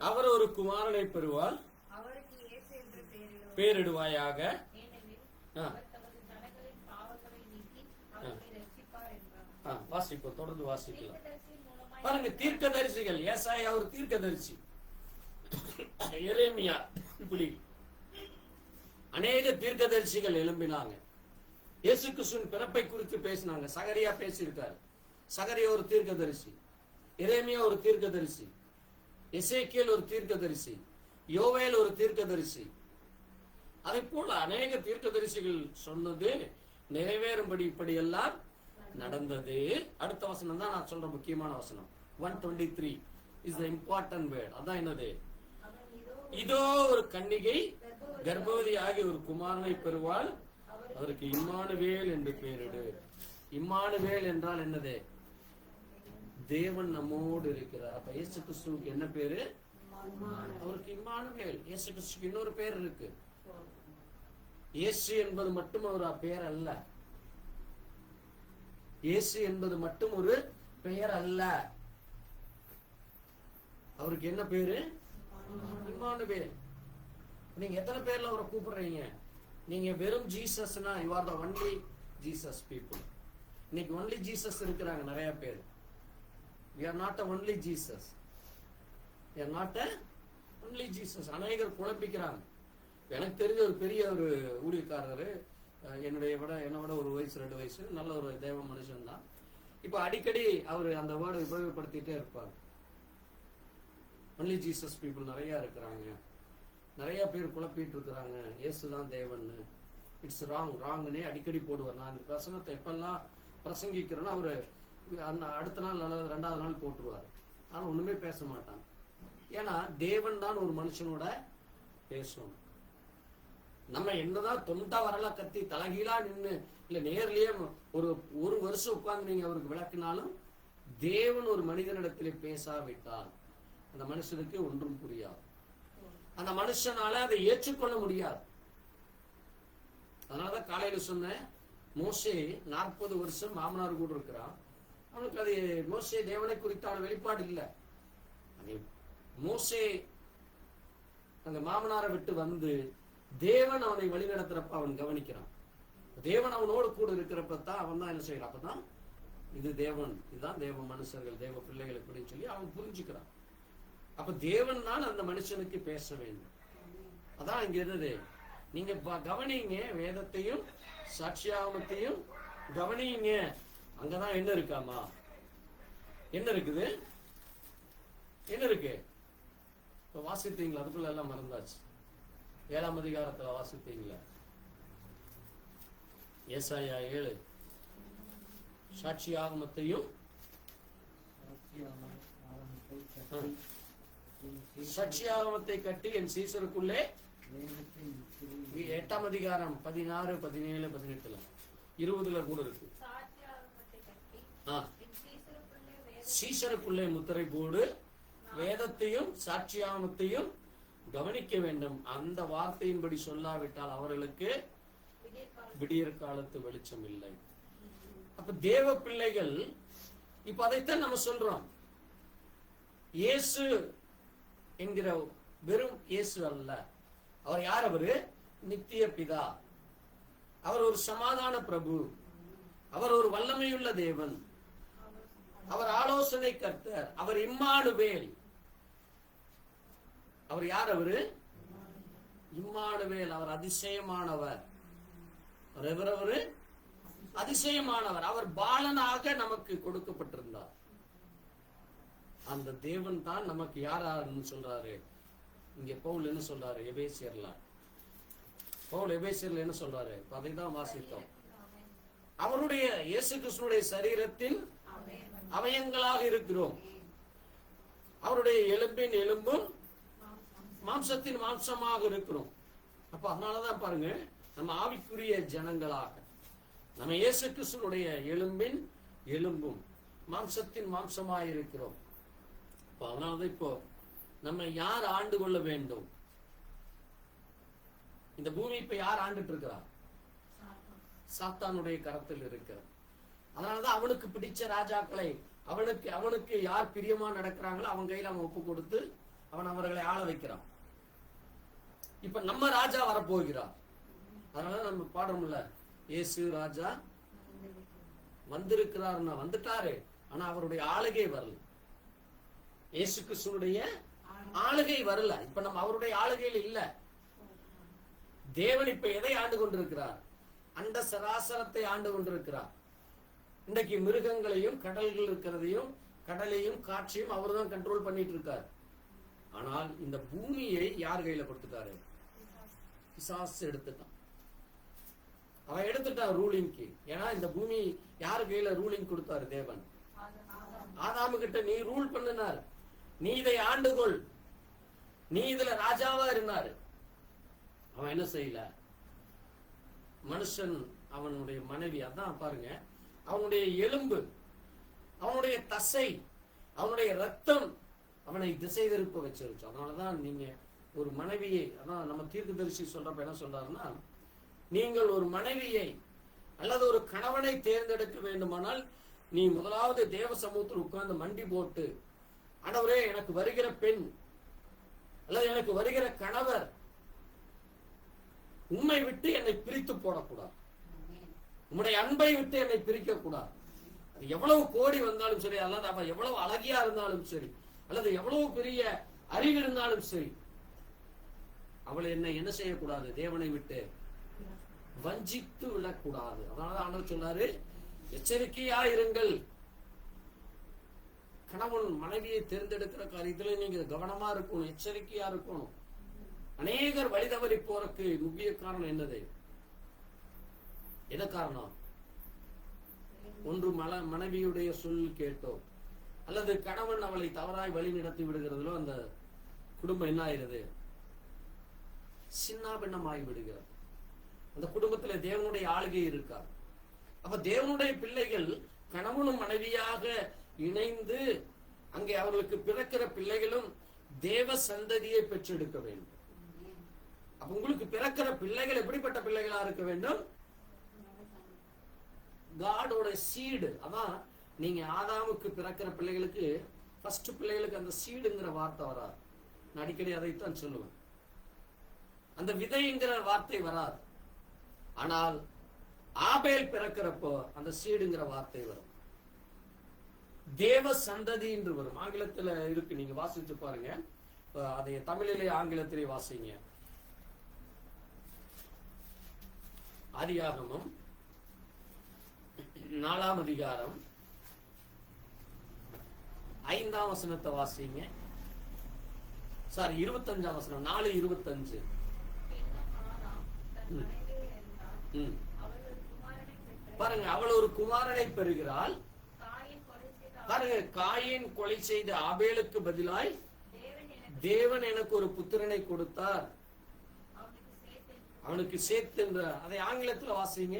அவர் ஒரு குமாரனை பெறுவார், அவருக்கு இயேசு என்று பெயரிடுவாயாக. வாசிப்போம், தொடர்ந்து வாசிக்கலாம். பாருங்க, தீர்க்கதரிசிகள். ஏசாயா ஒரு தீர்க்கதரிசி, எரேமியா, இப்படி அநேக தீர்க்கதரிசிகள் எழும்பினாங்க. இயேசு கிறிஸ்துவின் பிறப்பை குறித்து பேசினாங்க. சகரியா பேசியிருக்காரு. சகரியா ஒரு தீர்க்கதரிசி, எரேமியா ஒரு தீர்க்கதரிசி, எசேக்கியேல் ஒரு தீர்க்கதரிசி, யோவேல் ஒரு தீர்க்கதரிசி. அதை போல அநேக தீர்க்கதரிசிகள் சொன்னது நிறைவேறும்படி இப்படி எல்லாம் நடந்தது. அடுத்த வசனம் தான் நான் சொல்ற முக்கியமான வசனம். 123 is the important word. அதான் என்னது? இதோ ஒரு கன்னிகை கர்ப்பவதி ஆகிய ஒரு குமாரனை பெறுவாள், அவருக்கு இம்மானுவேல் என்று பெயரிடு. இம்மானுவேல் என்றால் என்னது? தேவன் நம்மோடு இருக்கிறார். அப்ப இயேசு கிறிஸ்துவுக்கு என்ன பேரு? அவருக்கு இம்மானுவேல். இயேசு கிறிஸ்துக்கு இன்னொரு பேர் இருக்கு. இயேசு என்பது மட்டும் ஒரு பெயர் அல்ல. இயேசு என்பது மட்டும் ஒரு பெயர் அல்ல. அவருக்கு என்ன பேரு? இம்மானுவேல். நீங்க எத்தனை பேர்ல அவரை கூப்பிடுறீங்க? நீங்க வெறும் ஜீசஸ்னா you are the only Jesus people. இன்னைக்கு only Jesus இருக்கிறாங்க நிறைய பேர். We are not a only Jesus. We are not a only Jesus. அநேகர் குழப்பிக்கிறாங்க. எனக்கு தெரிஞ்ச ஒரு பெரிய ஒரு ஊழியக்காரர், என்னோட ஒரு வயசு 2 வயசு, நல்ல ஒரு தேவ மனுஷன் தான். இப்ப அடிக்கடி அவர் அந்த வேர்டை உபயோகப்படுத்திட்டே இருப்பார். ஒன்லி ஜீசஸ் பீப்புள் நிறைய இருக்கிறாங்க, நிறைய பேர் குழப்பிட்டு இருக்கிறாங்க, இயேசுதான் தேவன், இட்ஸ் ராங்னே அடிக்கடி போடுவார். நான் இந்த பிரசங்கத்தை எப்பெல்லாம் பிரசங்கிக்கிறேன்னா அவரு அடுத்த நாள் அல்லது 2வது நாள் போட்டுருவார். ஆனா ஒண்ணுமே பேச மாட்டான். ஏன்னா தேவன் தான் ஒரு மனுஷனோட பேசணும். நம்ம என்னதான் தொண்டா வரலா கத்தி தலகீழா நின்று இல்ல நேர்லயே ஒரு வருஷம் உட்கார்ந்து நீங்க அவருக்கு விளக்கினாலும் தேவன் ஒரு மனிதனிடத்திலே பேசாவிட்டால் அந்த மனுஷனுக்கு ஒன்றும் புரியாது. அந்த மனுஷனால அதை ஏற்றுக்கொள்ள முடியாது. அதனாலதான் காலையில சொன்னேன், மோசே 40 வருஷம் மாமனார் கூட இருக்கிறான். அவனுக்கு அது மோசே தேவனை குறித்தான வெளிப்பாடு இல்லை. மோசே அந்த மாமனாரை விட்டு வந்து தேவன் அவனை வழி நடத்துறப்ப அவன் கவனிக்கிறான். தேவன் அவனோடு கூட இருக்கிறப்பதான் அவன் தான் என்ன செய்யறான். அப்பதான் இது தேவன், இதுதான் தேவ மனுஷர்கள், தேவ பிள்ளைகள் இப்படின்னு சொல்லி அவன் புரிஞ்சுக்கிறான். அப்ப தேவன் தான் அந்த மனுஷனுக்கு பேச வேண்டும். அதான் இங்க இருந்தது. நீங்க கவனிங்க, வேதத்தையும் சாட்சியாகமத்தையும் கவனிங்க. அங்கதான் என்ன இருக்காமா? என்ன இருக்குது? என்ன இருக்கு? இப்ப வாசித்தீங்களா? அதுக்குள்ள எல்லாம் மறந்தாச்சு. 7ஆம் அதிகாரத்துல வாசித்தீங்களா? ஏசாயா 7 சாட்சியாகமத்தையும் சாட்சியாகமத்தை கட்டி என் சீசருக்குள்ளே 8ஆம் அதிகாரம் 16, 17, 18 20 கூட இருக்கு. சீசருக்குள்ளே முத்திரை போடு, வேதத்தையும் சாட்சியாகமத்தையும் கவனிக்க வேண்டும். அந்த வார்த்தையின்படி சொல்லாவிட்டால் அவர்களுக்கு விடியற் காலத்து வெளிச்சம் இல்லை. அப்ப தேவ பிள்ளைகள் இப்ப அதைத்தான் நம்ம சொல்றோம். இயேசு என்கிற வெறும் இயேசு அல்ல. அவர் யார்? அவரு நித்திய பிதா. அவர் ஒரு சமாதான பிரபு. அவர் ஒரு வல்லமையுள்ள தேவன். அவர் ஆலோசனை கர்த்தர். அவர் இம்மானுவேல். அவர் யார்? அவரு இம்மானுவேல். அவர் அதிசயமானவர். அவரு அதிசயமானவர். அவர் பாலனாக நமக்கு கொடுக்கப்பட்டிருந்தார். அந்த தேவன் தான் நமக்கு யாராருன்னு சொல்றாரு. இங்க பவுல் என்ன சொல்றாரு? எபேசியர்ல பவுல் எபேசியர்ல என்ன சொல்றாரு? அதை தான் வாசித்தோம். அவருடைய இயேசு கிறிஸ்துடைய சரீரத்தின் அவயங்களாக இருக்கிறோம். அவருடைய எலும்பின் எலும்பும் மாம்சத்தின் மாம்சமாக இருக்கிறோம். அப்ப அதனாலதான் பாருங்க, நம்ம ஆவிக்குரிய ஜனங்களாக நம்ம இயேசு கிறிஸ்துடைய எலும்பின் எலும்பும் மாம்சத்தின் மாம்சமாக இருக்கிறோம். அதனாலதான் இப்போ நம்ம யார் ஆண்டு கொள்ள வேண்டும்? இந்த பூமி இப்ப யார் ஆண்டுட்டு இருக்கிறார்? சாத்தானுடைய கரத்தில் இருக்கிறார். அதனாலதான் அவனுக்கு பிடிச்ச ராஜாக்களை, அவனுக்கு யார் பிரியமா நடக்கிறாங்களோ அவன் கையில அவன் ஒப்பு கொடுத்து அவன் அவர்களை ஆள வைக்கிறான். இப்ப நம்ம ராஜா வரப்போகிறார். அதனால நம்ம பாடுறோம்ல, இயேசு ராஜா வந்திருக்கிறார்னா வந்துட்டாரு. ஆனா அவருடைய ஆளுகை வரல. இயேசு கிறிஸ்துடைய ஆளுகை வரல. இப்ப நம்ம அவருடைய ஆளுகையில் இல்ல. தேவன் இப்ப எதை ஆண்டு கொண்டிருக்கிறார்? அந்த சராசரத்தை ஆண்டு கொண்டிருக்கிறார். இன்றைக்கு மிருகங்களையும் கடல்கள் இருக்கிறதையும் கடலையும் காற்றையும் அவர் தான் கண்ட்ரோல் பண்ணிட்டு இருக்கார். ஆனால் இந்த பூமியை யார் கையில கொடுத்துட்டாரு? பிசாசு எடுத்துட்டான். அவன் எடுத்துட்டான் ரூலிங்க்கு. ஏன்னா இந்த பூமி யார் கையில ரூலிங் கொடுத்தாரு? தேவன் ஆதாமு கிட்ட நீ ரூல் பண்ணினார், நீ இதை ஆண்டுகொள், நீ இதுல ராஜாவா இருந்தாரு. அவன் என்ன செய்யல? மனுஷன் அவனுடைய மனைவி, அதான் பாருங்க, அவனுடைய எலும்பு, அவனுடைய தசை, அவனுடைய ரத்தம் அவனை திசை திருப்ப வச்சிருச்சு. அதனாலதான் நீங்க ஒரு மனைவியை, அதான் நம்ம தீர்க்கதரிசி சொல்றப்ப என்ன சொல்றாருன்னா, நீங்கள் ஒரு மனைவியை அல்லது ஒரு கணவனை தேர்ந்தெடுக்க வேண்டுமானால் நீ முதலாவது தேவ சமூகத்தில் உட்கார்ந்து மண்டி போட்டு, ஆண்டவரே எனக்கு வருகிற பெண் அல்லது எனக்கு வருகிற கணவர் உண்மை விட்டு என்னை பிரித்து போடக்கூடாது, உம்முடைய அன்பை விட்டு என்னை பிரிக்க கூடாது. அது எவ்வளவு கோடி வந்தாலும் சரி, அல்லது அவ எவ்வளவு அழகியா இருந்தாலும் சரி, அல்லது எவ்வளவு பெரிய அறிவு இருந்தாலும் சரி, அவளை என்ன செய்யக்கூடாது? தேவனை விட்டு வஞ்சித்து விடக்கூடாது. அதனால ஆண்டவர் சொன்னாரு, எச்சரிக்கையா இருங்கள். கணவன் மனைவியை தேர்ந்தெடுக்கிற காரியத்துல நீங்க கவனமா இருக்கணும், எச்சரிக்கையா இருக்கணும். அநேகர் வழி தவறி போறதுக்கு முக்கிய காரணம் என்னது? என்ன காரணம்? ஒன்று மனைவியுடைய சொல் கேட்டோ, அல்லது கணவன் அவளை தவறாய் வழி நடத்தி விடுகிறதுலோ அந்த குடும்பம் என்ன ஆகிறது? சின்ன பின்னமாகி விடுகிறது. அந்த குடும்பத்துல தேவனுடைய ஆளுகை இருக்காது. அப்ப தேவனுடைய பிள்ளைகள் கணவனும் மனைவியாக இணைந்து அங்கே அவர்களுக்கு பிறக்கிற பிள்ளைகளும் தேவ சந்ததியை பெற்றெடுக்க வேண்டும். அப்ப உங்களுக்கு பிறக்கிற பிள்ளைகள் எப்படிப்பட்ட பிள்ளைகளா இருக்க வேண்டும்? காடோட சீடு. அதான் நீங்க ஆதாமுக்கு பிறக்கிற பிள்ளைகளுக்கு ஃபர்ஸ்ட் பிள்ளைகளுக்கு அந்த சீடுங்கிற வார்த்தை வராது. நான் அடிக்கடி அதைத்தான் சொல்லுவேன். அந்த விதைங்கிற வார்த்தை வராது. ஆனால் ஆபேல் பிறக்கிறப்போ அந்த சீடுங்கிற வார்த்தை வரும். தேவ சந்ததி என்று வரும். ஆங்கிலத்துல இருக்கு, நீங்க வாசிச்சு பாருங்க. அதை தமிழிலே ஆங்கிலத்திலே வாசிங்க. ஆதியாகமம் 4ஆம் அதிகாரம் 5ஆம் வசனத்தை வாசிங்க. சாரி, 25ஆம் வசனம், 4:25. பாருங்க, அவள் ஒரு குமாரனை பெறுகிறாள். பாருங்க, காயின் கொலை செய்த ஆபேலுக்கு பதிலாய் தேவன் எனக்கு ஒரு புத்திரனை கொடுத்தார், அவனுக்கு சேத் என்ற. அதை ஆங்கிலத்தில் வாசிங்க.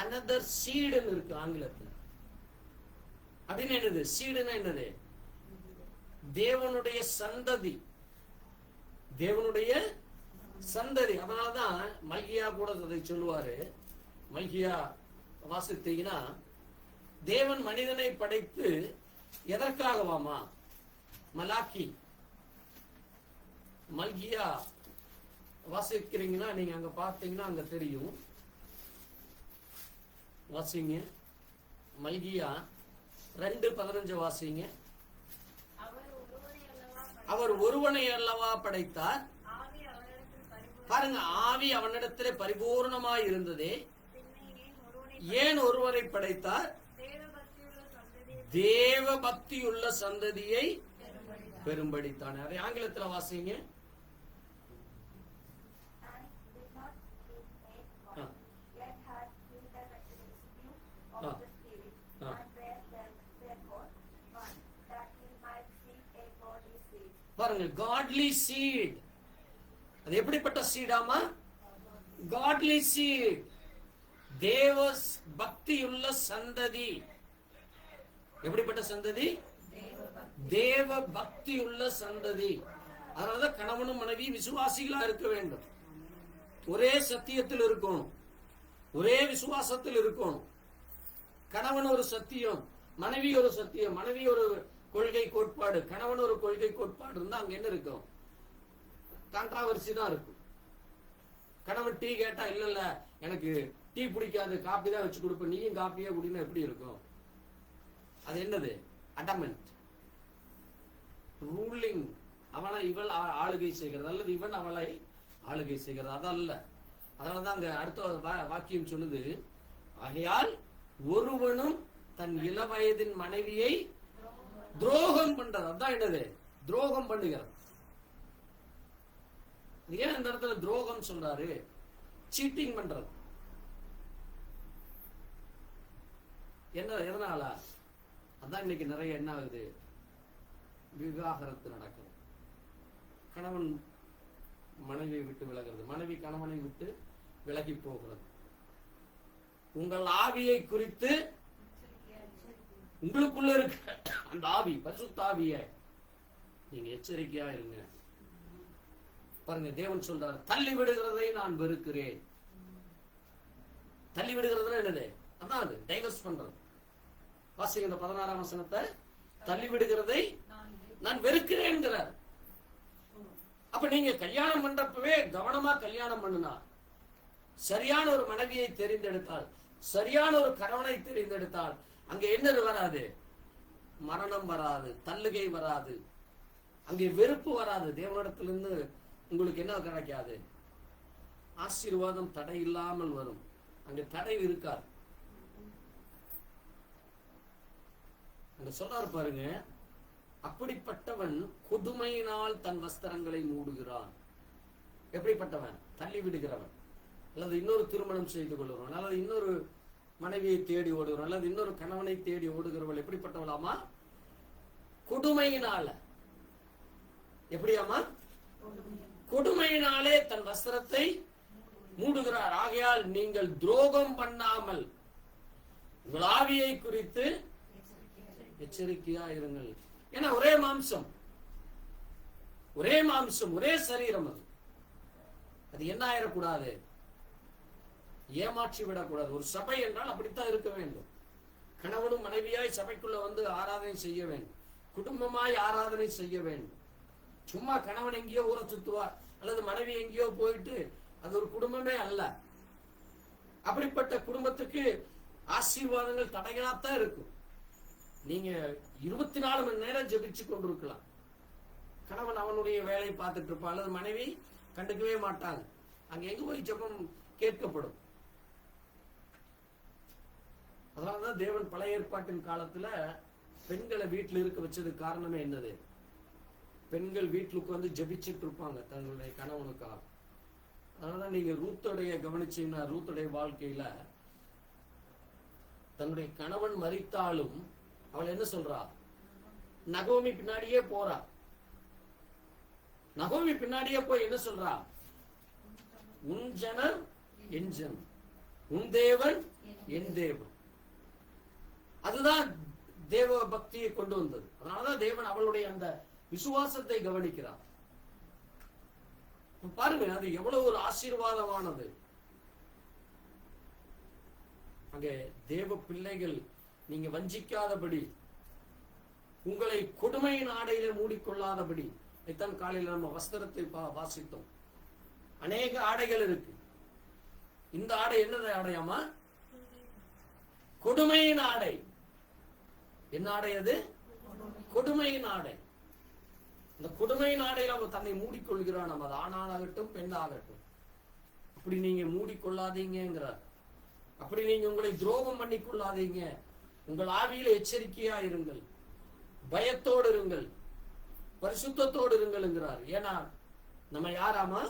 another seed இருக்கு ஆங்கிலத்தில். அப்படின்னு என்னது? சீடுனா என்னது? தேவனுடைய சந்ததி, தேவனுடைய சந்ததி. அதனாலதான் மல்கியா கூட அதை சொல்லுவாரு. மல்கியா வாசித்தீங்கன்னா, தேவன் மனிதனை படைத்து எதற்காகவாமா? மலாக்கி மல்கியா வாசிக்கிறீங்கன்னா நீங்க அங்க பார்த்தீங்கன்னா அங்க தெரியும். வாசிங்க மல்கியா 2:15 வாசிங்க. அவர் ஒருவனை அல்லவா படைத்தார், பாருங்க, ஆவி அவனிடத்திலே பரிபூர்ணமாய் இருந்ததே, ஏன் ஒருவரை படைத்தார்? தேவ பக்தியுள்ள சந்ததியை பெரும்படித்தானே. அதை ஆங்கிலத்துல வாசிங்க. பாருங்க, காட்லி சீட். அது எப்படிப்பட்ட சீடாமா? காட்லி சீட், தேவ பக்தியுள்ள சந்ததி. எப்படிப்பட்ட சந்ததி? தேவ பக்தியுள்ள சந்ததி. அதனாலதான் கணவனும் மனைவி விசுவாசிகளா இருக்க வேண்டும். ஒரே சத்தியத்தில் இருக்கணும், ஒரே விசுவாசத்தில் இருக்கணும். கணவன் ஒரு சத்தியம், மனைவி ஒரு சத்தியம், மனைவி ஒரு கொள்கை கோட்பாடு, கணவன் ஒரு கொள்கை கோட்பாடு இருந்தா அங்க என்ன இருக்கும்? கான்ட்ராவர்சி தான் இருக்கும். கணவன் டீ கேட்டா, இல்ல இல்ல எனக்கு டீ பிடிக்காது, காப்பி தான் வச்சு கொடுப்பேன், நீயும் காப்பியா குடினா எப்படி இருக்கும்? அது என்னது? Adamant, ruling. அவனை இவள் ஆளுகை செய்கிறது, அல்லது இவன் அவளை ஆளுகை செய்கிறது, அதல்ல. அதனாலதான் அங்க அடுத்த வாக்கியம் சொல்லுது, ஆகையால் ஒருவனும் தன் இளவயதின் மனைவியை துரோகம் பண்றது. அதான் என்னது? துரோகம் பண்ணுகிறது. ஏன் இந்த இடத்துல துரோகம் சொல்றாரு? சீட்டிங் பண்றது. என்ன, எதனால? அதான் இன்னைக்கு நிறைய என்ன ஆகுது? விவாகரத்து நடக்குது. கணவன் மனைவியை விட்டு விலகிறது, மனைவி கணவனை விட்டு விலகி போகிறது. உங்கள் ஆவியை குறித்து, உங்களுக்குள்ள இருக்க அந்த ஆவி, பரிசுத்த ஆவிய நீங்க எச்சரிக்கையா இருங்க. பாருங்க, தேவன் சொல்றார், தள்ளி விடுகிறதை நான் வெறுக்கிறேன். தள்ளி விடுகிறதுனா என்னது? அதான் அது டைவர்ஸ் பண்றது. வாசிங்க இந்த 16ஆம் வசனத்தை. தள்ளி விடுகிறதை நான் வெறுக்கிறேன்கிறார். அப்ப நீங்க கல்யாணம் பண்றப்பவே கவனமா கல்யாணம் பண்ணுனா, சரியான ஒரு மனைவியை தெரிந்தெடுத்தால், சரியான ஒரு கணவனை தெரிந்தெடுத்தால், அங்க என்ன வராது? மரணம் வராது, தள்ளுகை வராது, அங்கே வெறுப்பு வராது. தேவனிடத்திலிருந்து உங்களுக்கு என்ன கிடைக்காது? ஆசீர்வாதம் தடை இல்லாமல் வரும். அங்க தடை இருக்காது. அங்க சொல்றாரு பாருங்க, அப்படிப்பட்டவன் கொடுமையினால் தன் வஸ்திரங்களை மூடுகிறான். எப்படிப்பட்டவன்? தள்ளி விடுகிறவன், அல்லது இன்னொரு திருமணம் செய்து கொள்கிறவன், அல்லது இன்னொரு மனைவியை தேடி ஓடுகிறவன், அல்லது இன்னொரு கணவனை தேடி ஓடுகிறவள் எப்படிப்பட்டவளாமா? கொடுமையினால. எப்படியாமா? கொடுமையினாலே தன் வஸ்திரத்தை மூடுகிறார். ஆகையால் நீங்கள் துரோகம் பண்ணாமல் உங்கள் ஆவியை குறித்து எச்சரிக்கையா இருங்கள். ஏன்னா ஒரே மாம்சம், ஒரே மாம்சம், ஒரே சரீரம். அது என்ன ஆயிடக்கூடாது? ஏமாற்றி விடக்கூடாது. ஒரு சபை என்றால் அப்படித்தான் இருக்க வேண்டும். கணவனும் மனைவியாய் சபைக்குள்ள வந்து ஆராதனை செய்ய வேண்டும், குடும்பமாய் ஆராதனை செய்ய வேண்டும். சும்மா கணவன் எங்கேயோ ஊரை சுத்துவார், அல்லது மனைவி எங்கேயோ போயிட்டு அது ஒரு குடும்பமே அல்ல. அப்படிப்பட்ட குடும்பத்துக்கு ஆசீர்வாதங்கள் தடைகளாத்தான் இருக்கும். நீங்க 24 மணி நேரம் ஜெபிச்சு கொண்டிருக்கலாம், கணவன் அவனுடைய வேலையை பார்த்துட்டு இருப்பான், அல்லது மனைவி கண்டுக்கவே மாட்டாங்க. அங்க எங்க போய் ஜெபம் கேட்கப்படும்? அதனாலதான் தேவன் பழைய ஏற்பாட்டின் காலத்துல பெண்களை வீட்டுல இருக்க வச்சதுக்கு காரணமே என்னது? பெண்கள் வீட்டுக்கு வந்து ஜெபிச்சுட்டு இருப்பாங்க தங்களுடைய கணவனுக்காக. அதனாலதான் நீங்க ரூத்துடைய கவனிச்சீங்கன்னா, ரூத்துடைய வாழ்க்கையில தன்னுடைய கணவன் மரித்தாலும் அவள் என்ன சொல்றா? நகோமி பின்னாடியே போறா. நகோமி பின்னாடியே போய் என்ன சொல்றா? உன் ஜனம் என் ஜனம், உன் தேவன் என் தேவன். அதுதான் தேவ பக்தியை கொண்டு வந்தது. அதனாலதான் தேவன் அவளுடைய அந்த விசுவாசத்தை கவனிக்கிறார். பாருங்க, அது எவ்வளவு ஒரு ஆசீர்வாதமானது. அங்கே தேவ பிள்ளைகள் நீங்க வஞ்சிக்காதபடி, உங்களை கொடுமையின் ஆடையில மூடிக்கொள்ளாதபடி. இத்தான் காலையில் நம்ம வஸ்திரத்தை வாசித்தோம். அநேக ஆடைகள் இருக்கு. இந்த ஆடை என்னது ஆடையாமா? கொடுமையின் ஆடை. என்ன ஆடை அது? கொடுமையின் ஆடை. இந்த கொடுமையின் ஆடையில் அவன் தன்னை மூடிக்கொள்கிறான். நம்ம அது ஆணாகட்டும் பெண்ணாகட்டும். அப்படி நீங்க மூடிக்கொள்ளாதீங்கிறார். அப்படி நீங்க உங்களை துரோகம் பண்ணி கொள்ளாதீங்க. உங்கள் ஆவியில எச்சரிக்கையா இருங்கள், பயத்தோடு இருங்கள், பரிசுத்தத்தோடு இருங்கள் என்கிறார். ஏன்னா நம்ம யாராமா?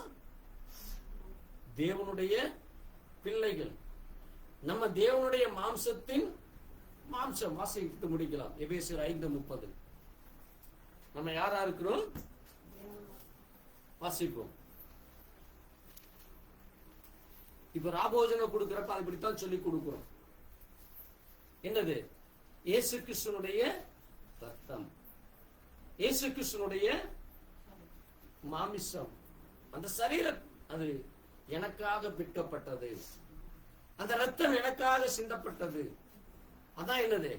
தேவனுடைய பிள்ளைகள். நம்ம தேவனுடைய மாம்சத்தின் மாம்சம். வாசித்து முடிக்கலாம். எபேசியர் 5:30. நம்ம யாரா இருக்கிறோம்? வாசிப்போம். இப்ப ராபோஜனம் கொடுக்கிறப்ப அது இப்படித்தான் சொல்லி கொடுக்கிறோம். என்னது? இயேசு கிறிஸ்துனுடைய ரத்தம், இயேசு கிறிஸ்துனுடைய மாமிசம். அந்த சரீரம் அது எனக்காக பிற்கப்பட்டது. அந்த ரத்தம் எனக்காக சிந்தப்பட்டது. அதான் என்னது?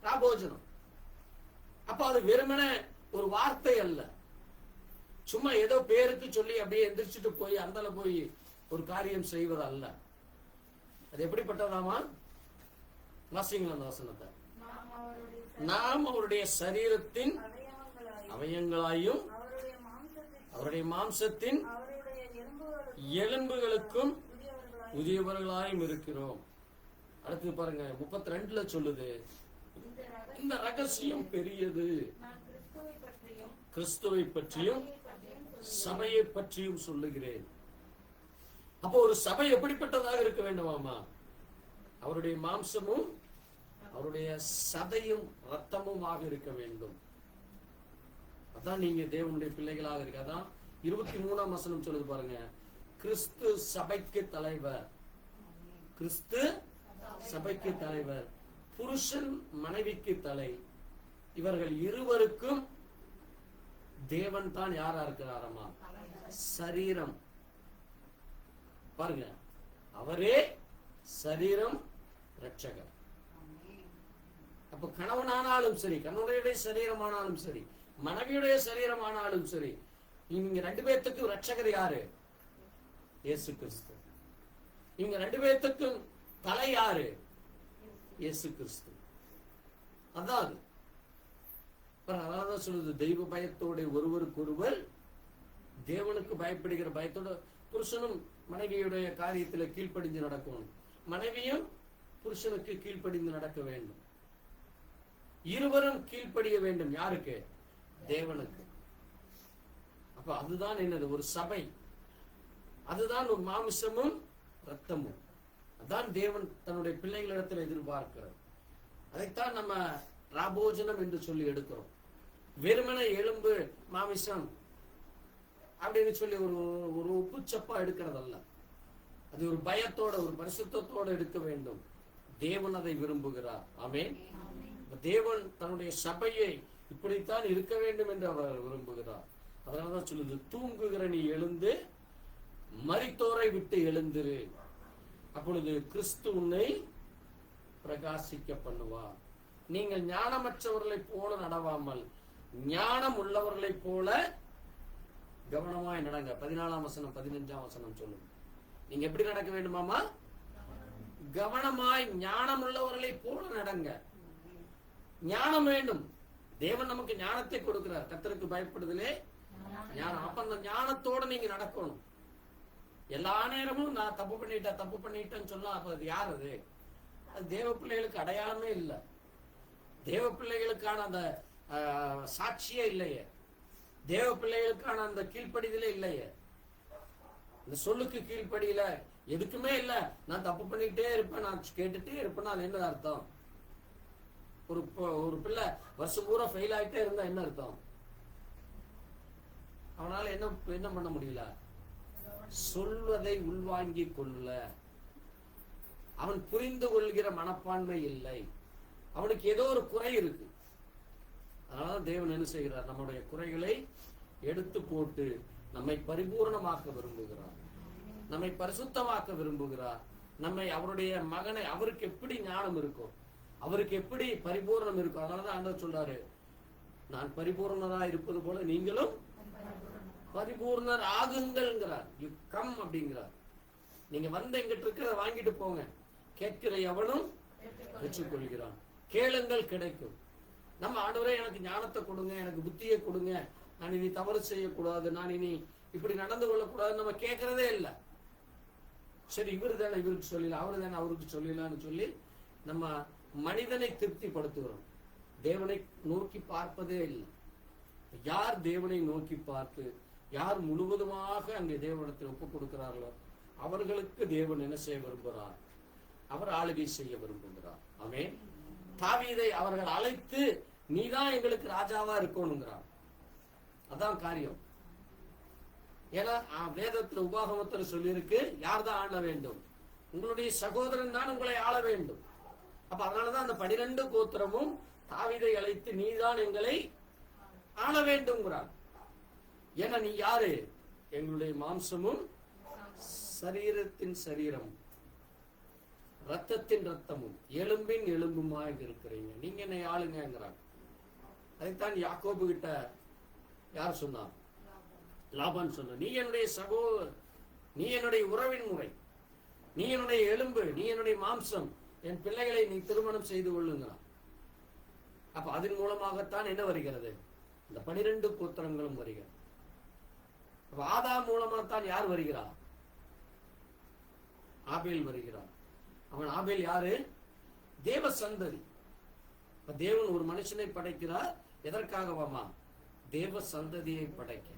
ராபோஜனம். அப்ப அது வெறுமன ஒரு வார்த்தை அல்ல. சும்மா ஏதோ பேருக்கு சொல்லி அப்படியே எந்திரிச்சிட்டு போய் அந்தல போய் ஒரு காரியம் செய்வது அல்ல. அது எப்படிப்பட்டதாமா? வாசிங்களா அந்த வசனத்தை. நாம் அவருடைய சரீரத்தின் அவயங்களாயும் அவருடைய மாம்சத்தின் எலும்புகளுக்கும் உரியவர்களாயும் இருக்கிறோம். அடுத்து பாருங்க 32 சொல்லுது, இந்த ரகசியம் பெரியது, கிறிஸ்துவை பற்றியும் சபையை பற்றியும் சொல்லுகிறேன். அப்போ ஒரு சபை எப்படிப்பட்டதாக இருக்க வேண்டுமாமா? அவருடைய மாம்சமும் அவருடைய சதையும் ரத்தமுமாக இருக்க வேண்டும். அதான் நீங்க தேவனுடைய பிள்ளைகளாக இருக்க. அதான் 23ஆம் வசனம் சொல்லுது பாருங்க, கிறிஸ்து சபைக்கு தலைவர். கிறிஸ்து சபைக்கு தலைவர். புருஷன் மனைவிக்கு தலை. இவர்கள் இருவருக்கும் தேவன் தான் யாரா இருக்கிறாரமா? சரீரம். பாருங்க, அவரே சரீரம், ரட்சகர். அப்ப கணவனானாலும் சரி, கணவனுடைய சரீரமானாலும் சரி, மனைவியுடைய சரீரமானாலும் சரி, இவங்க 2 பேர்த்துக்கும் ரட்சகர் யாரு? இயேசு கிறிஸ்து. இவங்க 2 பேர்த்துக்கும் தலை யாரு? இயேசு கிறிஸ்து. அதான் அதான் சொல்லுது, தெய்வ பயத்தோட ஒருவருக்கொருவர் தேவனுக்கு பயப்படுகிற பயத்தோட புருஷனும் மனைவியுடைய காரியத்துல கீழ்ப்படிந்து நடக்கணும், மனைவியும் புருஷனுக்கு கீழ்ப்படிந்து நடக்க வேண்டும். இருவரும் கீழ்ப்படிய வேண்டும். யாருக்கு? தேவனுக்கு. அப்ப அதுதான் என்னது? ஒரு சபை. அதுதான் ஒரு மாமிசமும் ரத்தமும். அதான் தேவன் தன்னுடைய பிள்ளைகளிடத்தில் எதிர்பார்க்கிறார். அதைத்தான் நம்ம ராபோஜனம் என்று சொல்லி எடுக்கிறோம். வெறுமன எலும்பு மாமிசம் அப்படின்னு சொல்லி ஒரு உப்புச்சப்பா எடுக்கிறதல்ல. அது ஒரு பயத்தோட ஒரு பரிசுத்தத்தோட எடுக்க வேண்டும். தேவன் அதை விரும்புகிறார். ஆமென். தேவன் தன்னுடைய சபையை இப்படித்தான் இருக்க வேண்டும் என்று அவர் விரும்புகிறார். அதனாலதான் சொல்லுது, தூங்குகிற நீ எழுந்து மரித்தோரை விட்டு எழுந்திரு, அப்பொழுது கிறிஸ்து உன்னை பிரகாசிக்க பண்ணுவார். நீங்கள் ஞானமற்றவர்களை போல நடவாமல் ஞானம் உள்ளவர்களை போல கவனமாய் நடங்க. 14ஆம் வசனம் 15ஆம் வசனம் சொல்லுங்க. நீங்க எப்படி நடக்க வேண்டுமாமா? கவனமாய் ஞானம் உள்ளவர்களை போல நடங்க. ஞானம் வேண்டும். தேவன் நமக்கு ஞானத்தை கொடுக்கிறார். கர்த்தருக்கு பயப்படுதலே ஞானம். அப்ப அந்த ஞானத்தோட நீங்க நடக்கணும். எல்லா நேரமும் நான் தப்பு பண்ணிட்டேன்னு சொன்னா அப்ப அது யார்? அது தேவ பிள்ளைகளுக்கு அடையாளமே இல்லை. தேவ பிள்ளைகளுக்கான அந்த சாட்சியே இல்லையே. தேவ பிள்ளைகளுக்கான அந்த கீழ்ப்படிதலே இல்லையே. இந்த சொல்லுக்கு கீழ்ப்படியில எதுக்குமே இல்ல. நான் தப்பு பண்ணிட்டே இருப்பேன், நான் கேட்டுட்டே இருப்பேன். அது என்ன அர்த்தம்? ஒரு பிள்ளை வருஷம் பூரா ஃபெயில் ஆயிட்டே இருந்தா என்ன அர்த்தம்? அவனால என்ன பண்ண முடியல? சொல்வதை உள்வாங்கி கொள்ள அவன் புரிந்து கொள்கிற மனப்பான்மை இல்லை. அவனுக்கு ஏதோ ஒரு குறை இருக்கு. அதனாலதான் தேவன் என்ன செய்கிறார்? நம்முடைய குறைகளை எடுத்து போட்டு நம்மை பரிபூர்ணமாக்க விரும்புகிறார், நம்மை பரிசுத்தமாக்க விரும்புகிறார். நம்மை அவருடைய மகனை, அவருக்கு எப்படி ஞானம் இருக்கும், அவருக்கு எப்படி பரிபூர்ணம் இருக்கும். அதனாலதான் ஆண்டவர் சொல்றாரு, நான் பரிபூர்ணரா இருப்பது போல நீங்களும் பரிபூர்ணர் ஆகுங்கள்ங்கிறார். யூ கம் அப்படிங்கிறார். நீங்க வந்து எங்கிட்ட இருக்கிறத வாங்கிட்டு போங்க. கேட்கிற எவனும் பெற்றுக்கொள்கிறான், கேளுங்கள் கிடைக்கும். நம்ம ஆண்டவரே எனக்கு ஞானத்தை கொடுங்க, எனக்கு புத்தியை கொடுங்க, நான் இனி தவறு செய்யக்கூடாது, நான் இனி இப்படி நடந்து கொள்ளக்கூடாது நம்ம கேட்கறதே இல்லை. சரி, இவரு தானே இவருக்கு சொல்லல, அவரு தானே அவருக்கு சொல்லலான்னு சொல்லி நம்ம மனிதனை திருப்திப்படுத்துகிறோம். தேவனை நோக்கி பார்ப்பதே இல்லை. யார் தேவனை நோக்கி பார்த்து யார் முழுவதுமாக அங்கே தேவனிடத்தில் ஒப்புக் கொடுக்கிறார்களோ அவர்களுக்கு தேவன் என்ன செய்ய விரும்புகிறார்? அவர் ஆளுகை செய்ய விரும்புகிறார். ஆமென். தாவீதை அவர்கள் அழைத்து நீதான் எங்களுக்கு ராஜாவா இருக்கணுங்கிறார். அதான் காரியம். ஏன்னா வேதத்துல உபாகமத்துல சொல்லியிருக்கு, யார் தான் ஆள வேண்டும்? உங்களுடைய சகோதரன் தான் உங்களை ஆள வேண்டும். அப்ப அதனாலதான் அந்த 12 கோத்திரமும் தாவீதை அழைத்து நீதான் எங்களை ஆள வேண்டும்ங்கிறார். ஏன்னா நீ யாரு? எங்களுடைய மாம்சமும் சரீரத்தின் சரீரம், ரத்தத்தின் ரத்தமும் எலும்பின் எலும்புமாக இருக்கிறீங்க, நீங்க என்னை ஆளுங்கிறாங்க. அதைத்தான் யாக்கோபு கிட்ட யார் சொன்னார்? லாபான் சொன்ன, நீ என்னுடைய சகோதரர், நீ என்னுடைய உறவின் முறை, நீ என்னுடைய எலும்பு, நீ என்னுடைய மாம்சம், என் பிள்ளைகளை நீ திருமணம் செய்து கொள்ளுங்கிறான். அப்ப அதன் மூலமாகத்தான் என்ன வருகிறது? இந்த 12 கோத்திரங்களும் வருகிறது. ஆதாம் மூலமா தான் யார் வருகிறார்? ஆபேல் வருகிறார். அவன் ஆபேல் யாரு? தேவ சந்ததி. தேவன் ஒரு மனுஷனை படைக்கிறார். எதற்காகவாமா? தேவ சந்ததியை படைக்க.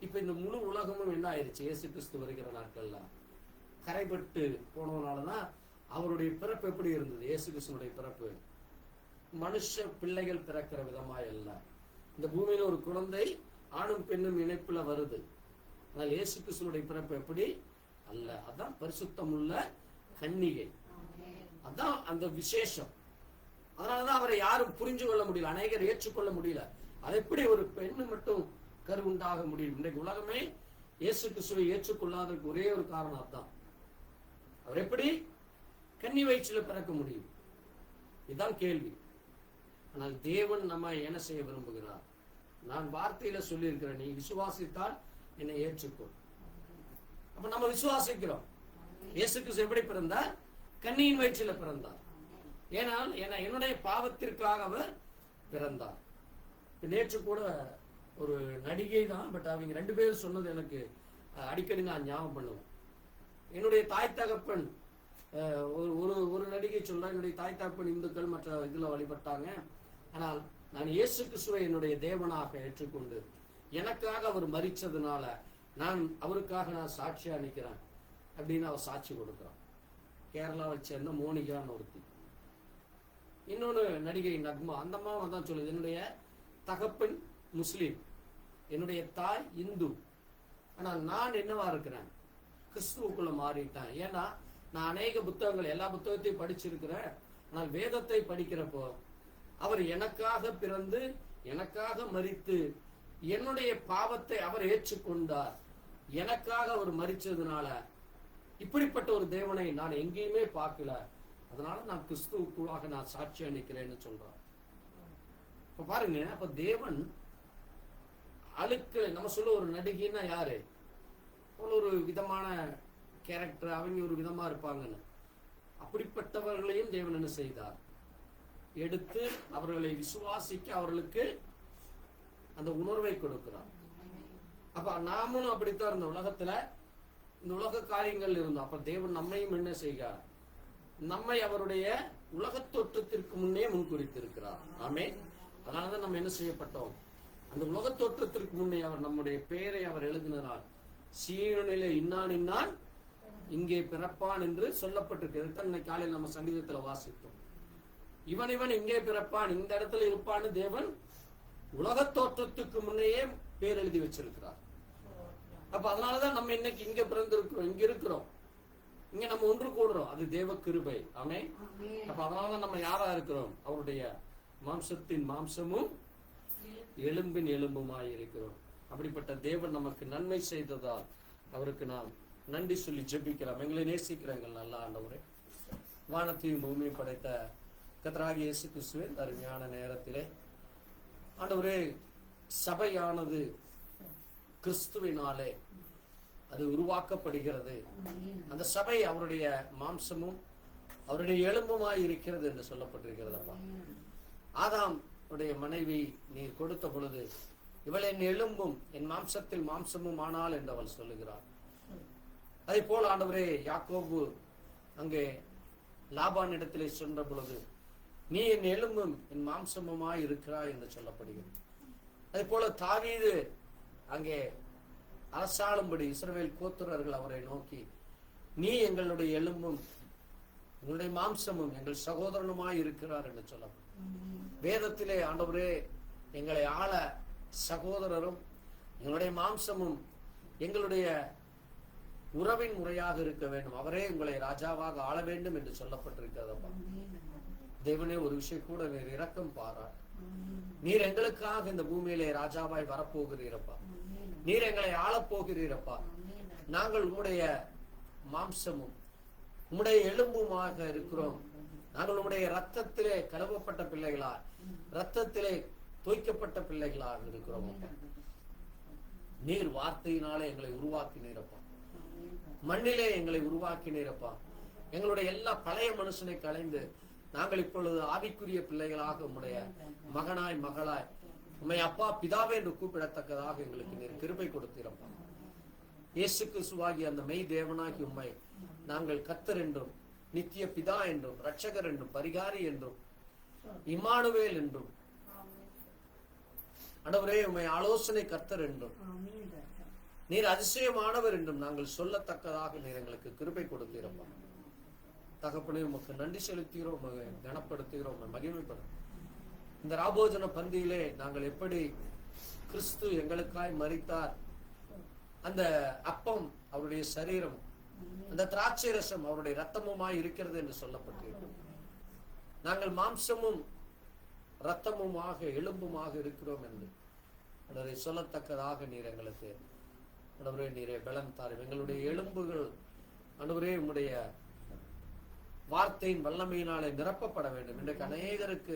இப்ப இந்த முழு உலகமும் என்ன ஆயிடுச்சு? இயேசு கிறிஸ்து வருகிற நாட்கள்ல கரைபட்டு போனதுனாலதான் அவருடைய பிறப்பு எப்படி இருந்தது? இயேசு கிறிஸ்துனுடைய பிறப்பு மனுஷ பிள்ளைகள் பிறக்கிற விதமாய் அல்ல. இந்த பூமியில ஒரு குழந்தை ஆணும் பெண்ணும் இணைப்புல வருது. ஆனால் இயேசு கிறிஸ்துனுடைய பிறப்பு எப்படி அல்ல. அதான் பரிசுத்தம் உள்ள கன்னிகை, அதான் அந்த விசேஷம். அதனாலதான் அவரை யாரும் புரிஞ்சு கொள்ள முடியல, அநேகர் ஏற்றுக்கொள்ள முடியல. அது எப்படி ஒரு பெண்ணு மட்டும் கருவுண்டாக முடியும்? இன்றைக்கு உலகமே இயேசு கிறிஸ்துவை ஏற்றுக்கொள்ளாததுக்கு ஒரே ஒரு காரணம் அதுதான். அவர் எப்படி கன்னி வயிற்றில பிறக்க முடியும்? இதுதான் கேள்வி. ஆனால் தேவன் நம்ம என்ன செய்ய விரும்புகிறார்? நான் வார்த்தையில சொல்லி இருக்கிறேன், நீ விசுவாசித்தால் என்னை ஏற்றுக்கொள். அப்ப நம்ம விசுவாசிக்கிறோம். இயேசு கிறிஸ்து எப்படி பிறந்தார்? கன்னியின் வயிற்றில பிறந்தார். ஏனால் என்னுடைய பாவத்திற்காக அவர் பிறந்தார். நேற்று கூட ஒரு நடிகை தான், பட் அவங்க 2 பேரும் சொன்னது எனக்கு அடிக்கடி நான் ஞாபகம் பண்ணுவேன். என்னுடைய தாய் தகப்பன், ஒரு நடிகை சொல்றா, என்னுடைய தாய் தகப்பன் இந்துக்கள் மற்ற இதுல வழிபட்டாங்க, ஆனால் நான் இயேசு கிறிஸ்துவை என்னுடைய தேவனாக ஏற்றுக்கொண்டு எனக்காக அவர் மரிச்சதுனால நான் அவருக்காக நான் சாட்சியா நிற்கிறேன் அப்படின்னு அவர் சாட்சி கொடுக்கிறான். கேரளாவை சேர்ந்த மோனிகான்னு ஒருத்தி. இன்னொன்னு நடிகை நக்மா, அந்த அம்மா தான் சொல்லுது, என்னுடைய தகப்பன் முஸ்லீம், என்னுடைய தாய் இந்து, ஆனால் நான் என்னவா இருக்கிறேன்? கிறிஸ்துவுக்குள்ள மாறிட்டேன். ஏன்னா நான் அநேக புத்தகங்கள், எல்லா புத்தகத்தையும் படிச்சிருக்கிறேன். ஆனால் வேதத்தை படிக்கிறப்போ அவர் எனக்காக பிறந்து எனக்காக மரித்து என்னுடைய பாவத்தை அவர் ஏற்றுக்கொண்டார். எனக்காக அவர் மரிச்சதுனால இப்படிப்பட்ட ஒரு தேவனை நான் எங்கேயுமே பார்க்கல. அதனால நான் கிறிஸ்துவுக்குள்ளாக நான் சாட்சியா நிற்கிறேன்னு சொல்றான். இப்ப பாருங்க, அப்ப தேவன் அழுக்கு நம்ம சொல்ல ஒரு நடிகைன்னா யாரு? ஒரு விதமான கேரக்டர், அவங்க ஒரு விதமா இருப்பாங்கன்னு. அப்படிப்பட்டவர்களையும் தேவன் என்ன செய்தார்? எடுத்து அவர்களை விசுவாசிக்க அவர்களுக்கு அந்த உணர்வை கொடுக்கிறார். அப்ப நாமளும் அப்படித்தான் இருந்த உலகத்துல, இந்த உலக காரியங்கள் இருந்தோம். அப்ப தேவன் நம்மையும் என்ன செய்கிறார்? நம்மை அவருடைய உலக தோற்றத்திற்கு முன்னே முன்குறித்திருக்கிறார். ஆமென். அதனாலதான் நம்ம என்ன செய்யப்பட்டோம்? அந்த உலக தோற்றத்திற்கு முன்னே அவர் நம்முடைய பெயரை அவர் எழுதினார். சீயோனிலே இன்னான் இன்னான் இங்கே பிறப்பான் என்று சொல்லப்பட்டிருக்கு. இன்னைக்கு காலையில் நம்ம சங்கீதத்துல வாசித்தோம். இவன் இவன் இங்கே பிறப்பான், இந்த இடத்துல இருப்பான்னு தேவன் உலக தோற்றத்துக்கு முன்னையே பேர் எழுதி வச்சிருக்கிறார். அப்ப அதனாலதான் நம்ம இன்னைக்கு இங்க பிறந்திருக்கிறோம், இங்க இருக்கிறோம். இங்க நம்ம ஒன்று கூடுறோம், அது தேவ கிருபை. ஆமென். அப்ப அதனாலதான் நம்ம யாரா இருக்கிறோம்? அவருடைய மாம்சத்தின் மாம்சமும் எலும்பின் எலும்புமாய் இருக்கிறோம். அப்படிப்பட்ட தேவன் நமக்கு நன்மை செய்ததால் அவருக்கு நாம் நன்றி சொல்லி ஜெபிக்கலாம். எங்களை நேசிக்கிற எங்கள் நல்ல ஆண்டவரே, வானத்தையும் பூமியும் படைத்த கர்த்தராகிய இயேசு கிறிஸ்துவின் அருமையான நேரத்திலே ஆண்டவரே, சபையானது கிறிஸ்துவினாலே அது உருவாக்கப்படுகிறது. அந்த சபை அவருடைய மாம்சமும் அவருடைய எலும்புமாய் இருக்கிறது என்று சொல்லப்பட்டிருக்கிறதப்பா. ஆதாம் உடைய மனைவி நீர் கொடுத்த பொழுது, இவள் என் எலும்பும் என் மாம்சத்தில் மாம்சமும் ஆனால் என்று அவள் சொல்லுகிறார். அதே போல் ஆண்டவரே, யாக்கோபு அங்கே லாபான் இடத்திலே சென்ற பொழுது, நீ என் எலும்பும் என் மாம்சமுமாய் இருக்கிறாய் என்று சொல்லப்படுகிறது. அதே போல தாவீது அங்கே அரசாளும்படி இஸ்ரவேல் கோத்திரர்கள் அவரை நோக்கி, நீ எங்களுடைய எலும்பும் எங்களுடைய மாம்சமும் எங்கள் சகோதரனுமாய் இருக்கிறார் என்று சொல்ல வேதத்திலே ஆண்டவரே, எங்களை ஆள சகோதரரும் எங்களுடைய மாம்சமும் எங்களுடைய உறவின் முறையாக இருக்க வேண்டும், அவரே உங்களை ராஜாவாக ஆள வேண்டும் என்று சொல்லப்பட்டிருக்கிறதப்பா. தேவனே, ஒரு விஷயம் கூட நீர் இரக்கம் பாரா. நீர் எங்களுக்காக இந்த பூமியிலே ராஜாவாய் வரப்போகிறீரப்பா. நீர் எங்களை ஆளப்போகிறீரப்பா. நாங்கள் உம்முடைய மாம்சமும் உம்முடைய எலும்புமாக இருக்கிறோம். நாங்கள் உம்முடைய ரத்தத்திலே கழுவப்பட்ட பிள்ளைகளா, ரத்தத்திலே தோய்க்கப்பட்ட பிள்ளைகளாக இருக்கிறோம். நீர் வார்த்தையினாலே எங்களை உருவாக்கினீரப்பா. மண்ணிலே எங்களை உருவாக்கினீரப்பா. எங்களுடைய எல்லா பழைய மனுஷனை களைந்து நாங்கள் இப்பொழுது ஆவிக்குரிய பிள்ளைகளாக உம்முடைய மகனாய் மகளாய் உம்மை அப்பா பிதாவே என்று கூப்பிடத்தக்கதாக எங்களுக்கு நீர் கிருபை கொடுத்தீரப்பா. இயேசு கிறிஸ்துவாகி அந்த மெய் தேவனாகி உம்மை நாங்கள் கர்த்தர் என்றும் நித்திய பிதா என்றும் இரட்சகர் என்றும் பரிகாரி என்றும் இம்மானுவேல் என்றும் ஆண்டவரே உம்மை ஆலோசனை கர்த்தர் என்றும் நீர் அதிசயமானவர் என்றும் நாங்கள் சொல்லத்தக்கதாக நீர் எங்களுக்கு கிருபை கொடுத்தீரப்பா. தகப்பனே, உமக்கு நன்றி செலுத்துகிறோம், கனப்படுத்துகிறோம், மகிமைப்படுத்துகிறோம். இந்த ராபோஜன பந்தியிலே நாங்கள் எப்படி கிறிஸ்து எங்களுக்காய் மரித்தார், அந்த அப்பம் அவருடைய சரீரம், அந்த திராட்சை ரசம் அவருடைய ரத்தமுமாய் இருக்கிறது என்று சொல்லப்பட்டிருக்கிறோம். நாங்கள் மாம்சமும் ரத்தமுமாக எலும்புமாக இருக்கிறோம் என்று அதை சொல்லத்தக்கதாக நீர் எங்களுக்கு ஆண்டவரே நீரே பலம் தாரும். எங்களுடைய எலும்புகள் ஆண்டவரே உம்முடைய வார்த்தையின் வல்லமையினாலே நிரப்பப்பட வேண்டும். இன்றைக்கு அநேகருக்கு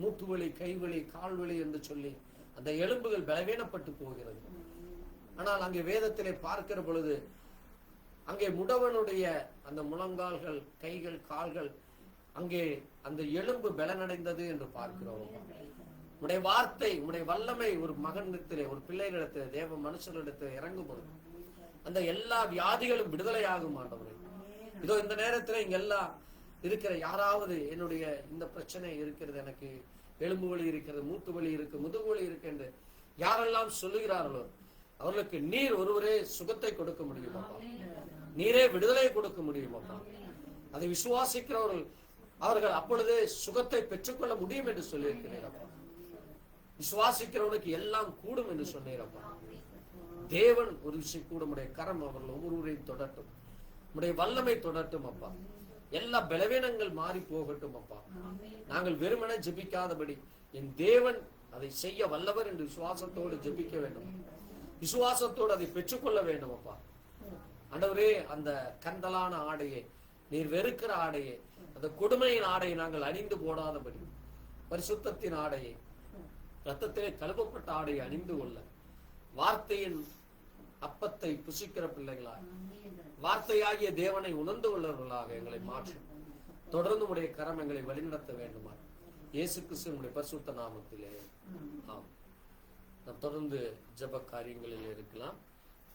மூட்டு வலி, கைவலி, கால்வலி என்று சொல்லி அந்த எலும்புகள் பலவீனப்பட்டு போகிறது. ஆனால் அங்கே வேதத்திலே பார்க்கிற பொழுது அங்கே முடவனுடைய அந்த முழங்கால்கள், கைகள், கால்கள், அங்கே அந்த எலும்பு பலனடைந்தது என்று பார்க்கிறோம். உடைய வார்த்தை, உடைய வல்லமை ஒரு மகனிடத்திலே, ஒரு பிள்ளைகளிடத்திலே, தேவ மனுஷர்களிடத்திலே இறங்கும் பொழுது அந்த எல்லா வியாதிகளும் விடுதலையாகும். ஆண்டவரே, இதோ இந்த நேரத்துல இங்கெல்லாம் இருக்கிற யாராவது என்னுடைய இந்த பிரச்சனை இருக்கிறது, எனக்கு எலும்பு வலி இருக்கிறது, மூட்டு வலி இருக்கு, முதுகு வலி இருக்கு என்று யாரெல்லாம் சொல்லுகிறார்களோ அவர்களுக்கு நீர் ஒருவரே சுகத்தை கொடுக்க முடியும் அப்பா. நீரே விடுதலை கொடுக்க முடியும் அப்பா. அதை விசுவாசிக்கிறவர்கள் அவர்கள் அப்பொழுதே சுகத்தை பெற்றுக்கொள்ள முடியும் என்று சொல்லியிருக்கிறீரப்பா. விசுவாசிக்கிறவனுக்கு எல்லாம் கூடும் என்று சொன்னீரப்பா. தேவன் ஒரு விஷயம் கூட உடைய கரம் அவர்கள் ஒவ்வொருவரையும் தொடட்டும், உடைய வல்லமை தொடட்டும் அப்பா. எல்லா பலவீனங்கள் மாறி போகட்டும் அப்பா. நாங்கள் வெறுமனே ஜெபிக்காதபடி என் தேவன் அதை செய்ய வல்லவர் என்று விசுவாசத்தோடு ஜெபிக்க வேண்டும், விசுவாசத்தோடு அதை பெற்றுக்கொள்ள வேண்டும் அப்பா. ஆண்டவரே, அந்த கந்தலான ஆடையை, நீர் வெறுக்கிற ஆடையை, அந்த கொடுமையின் ஆடையை நாங்கள் அணிந்து போடாதபடி பரிசுத்தத்தின் ஆடையை, ரத்தத்திலே கழுவப்பட்ட ஆடையை அணிந்து கொள்ள, வார்த்தையின் அப்பத்தை புசிக்கிற பிள்ளைகளாக, வார்த்தையாகிய தேவனை உணர்ந்து கொள்ளவர்களாக எங்களை மாற்றும். தொடர்ந்து உடைய கரம் எங்களை வழிநடத்த வேண்டுமா இயேசு கிறிஸ்துவினுடைய பரிசுத்த நாமத்திலே ஆம். நாம் தொடர்ந்து ஜெப காரியங்களில் இருக்கலாம்.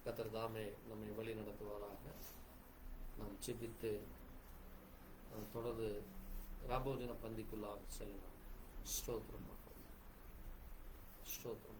கர்த்தர் தாமே நம்மை வழி நடத்துவாராக. நாம் ஜெபித்து தொடர்ந்து ராபோஜன பந்திக்குள்ளாக செல்லலாம். ஸ்தோத்திரம் ஸ்தோத்திரம்.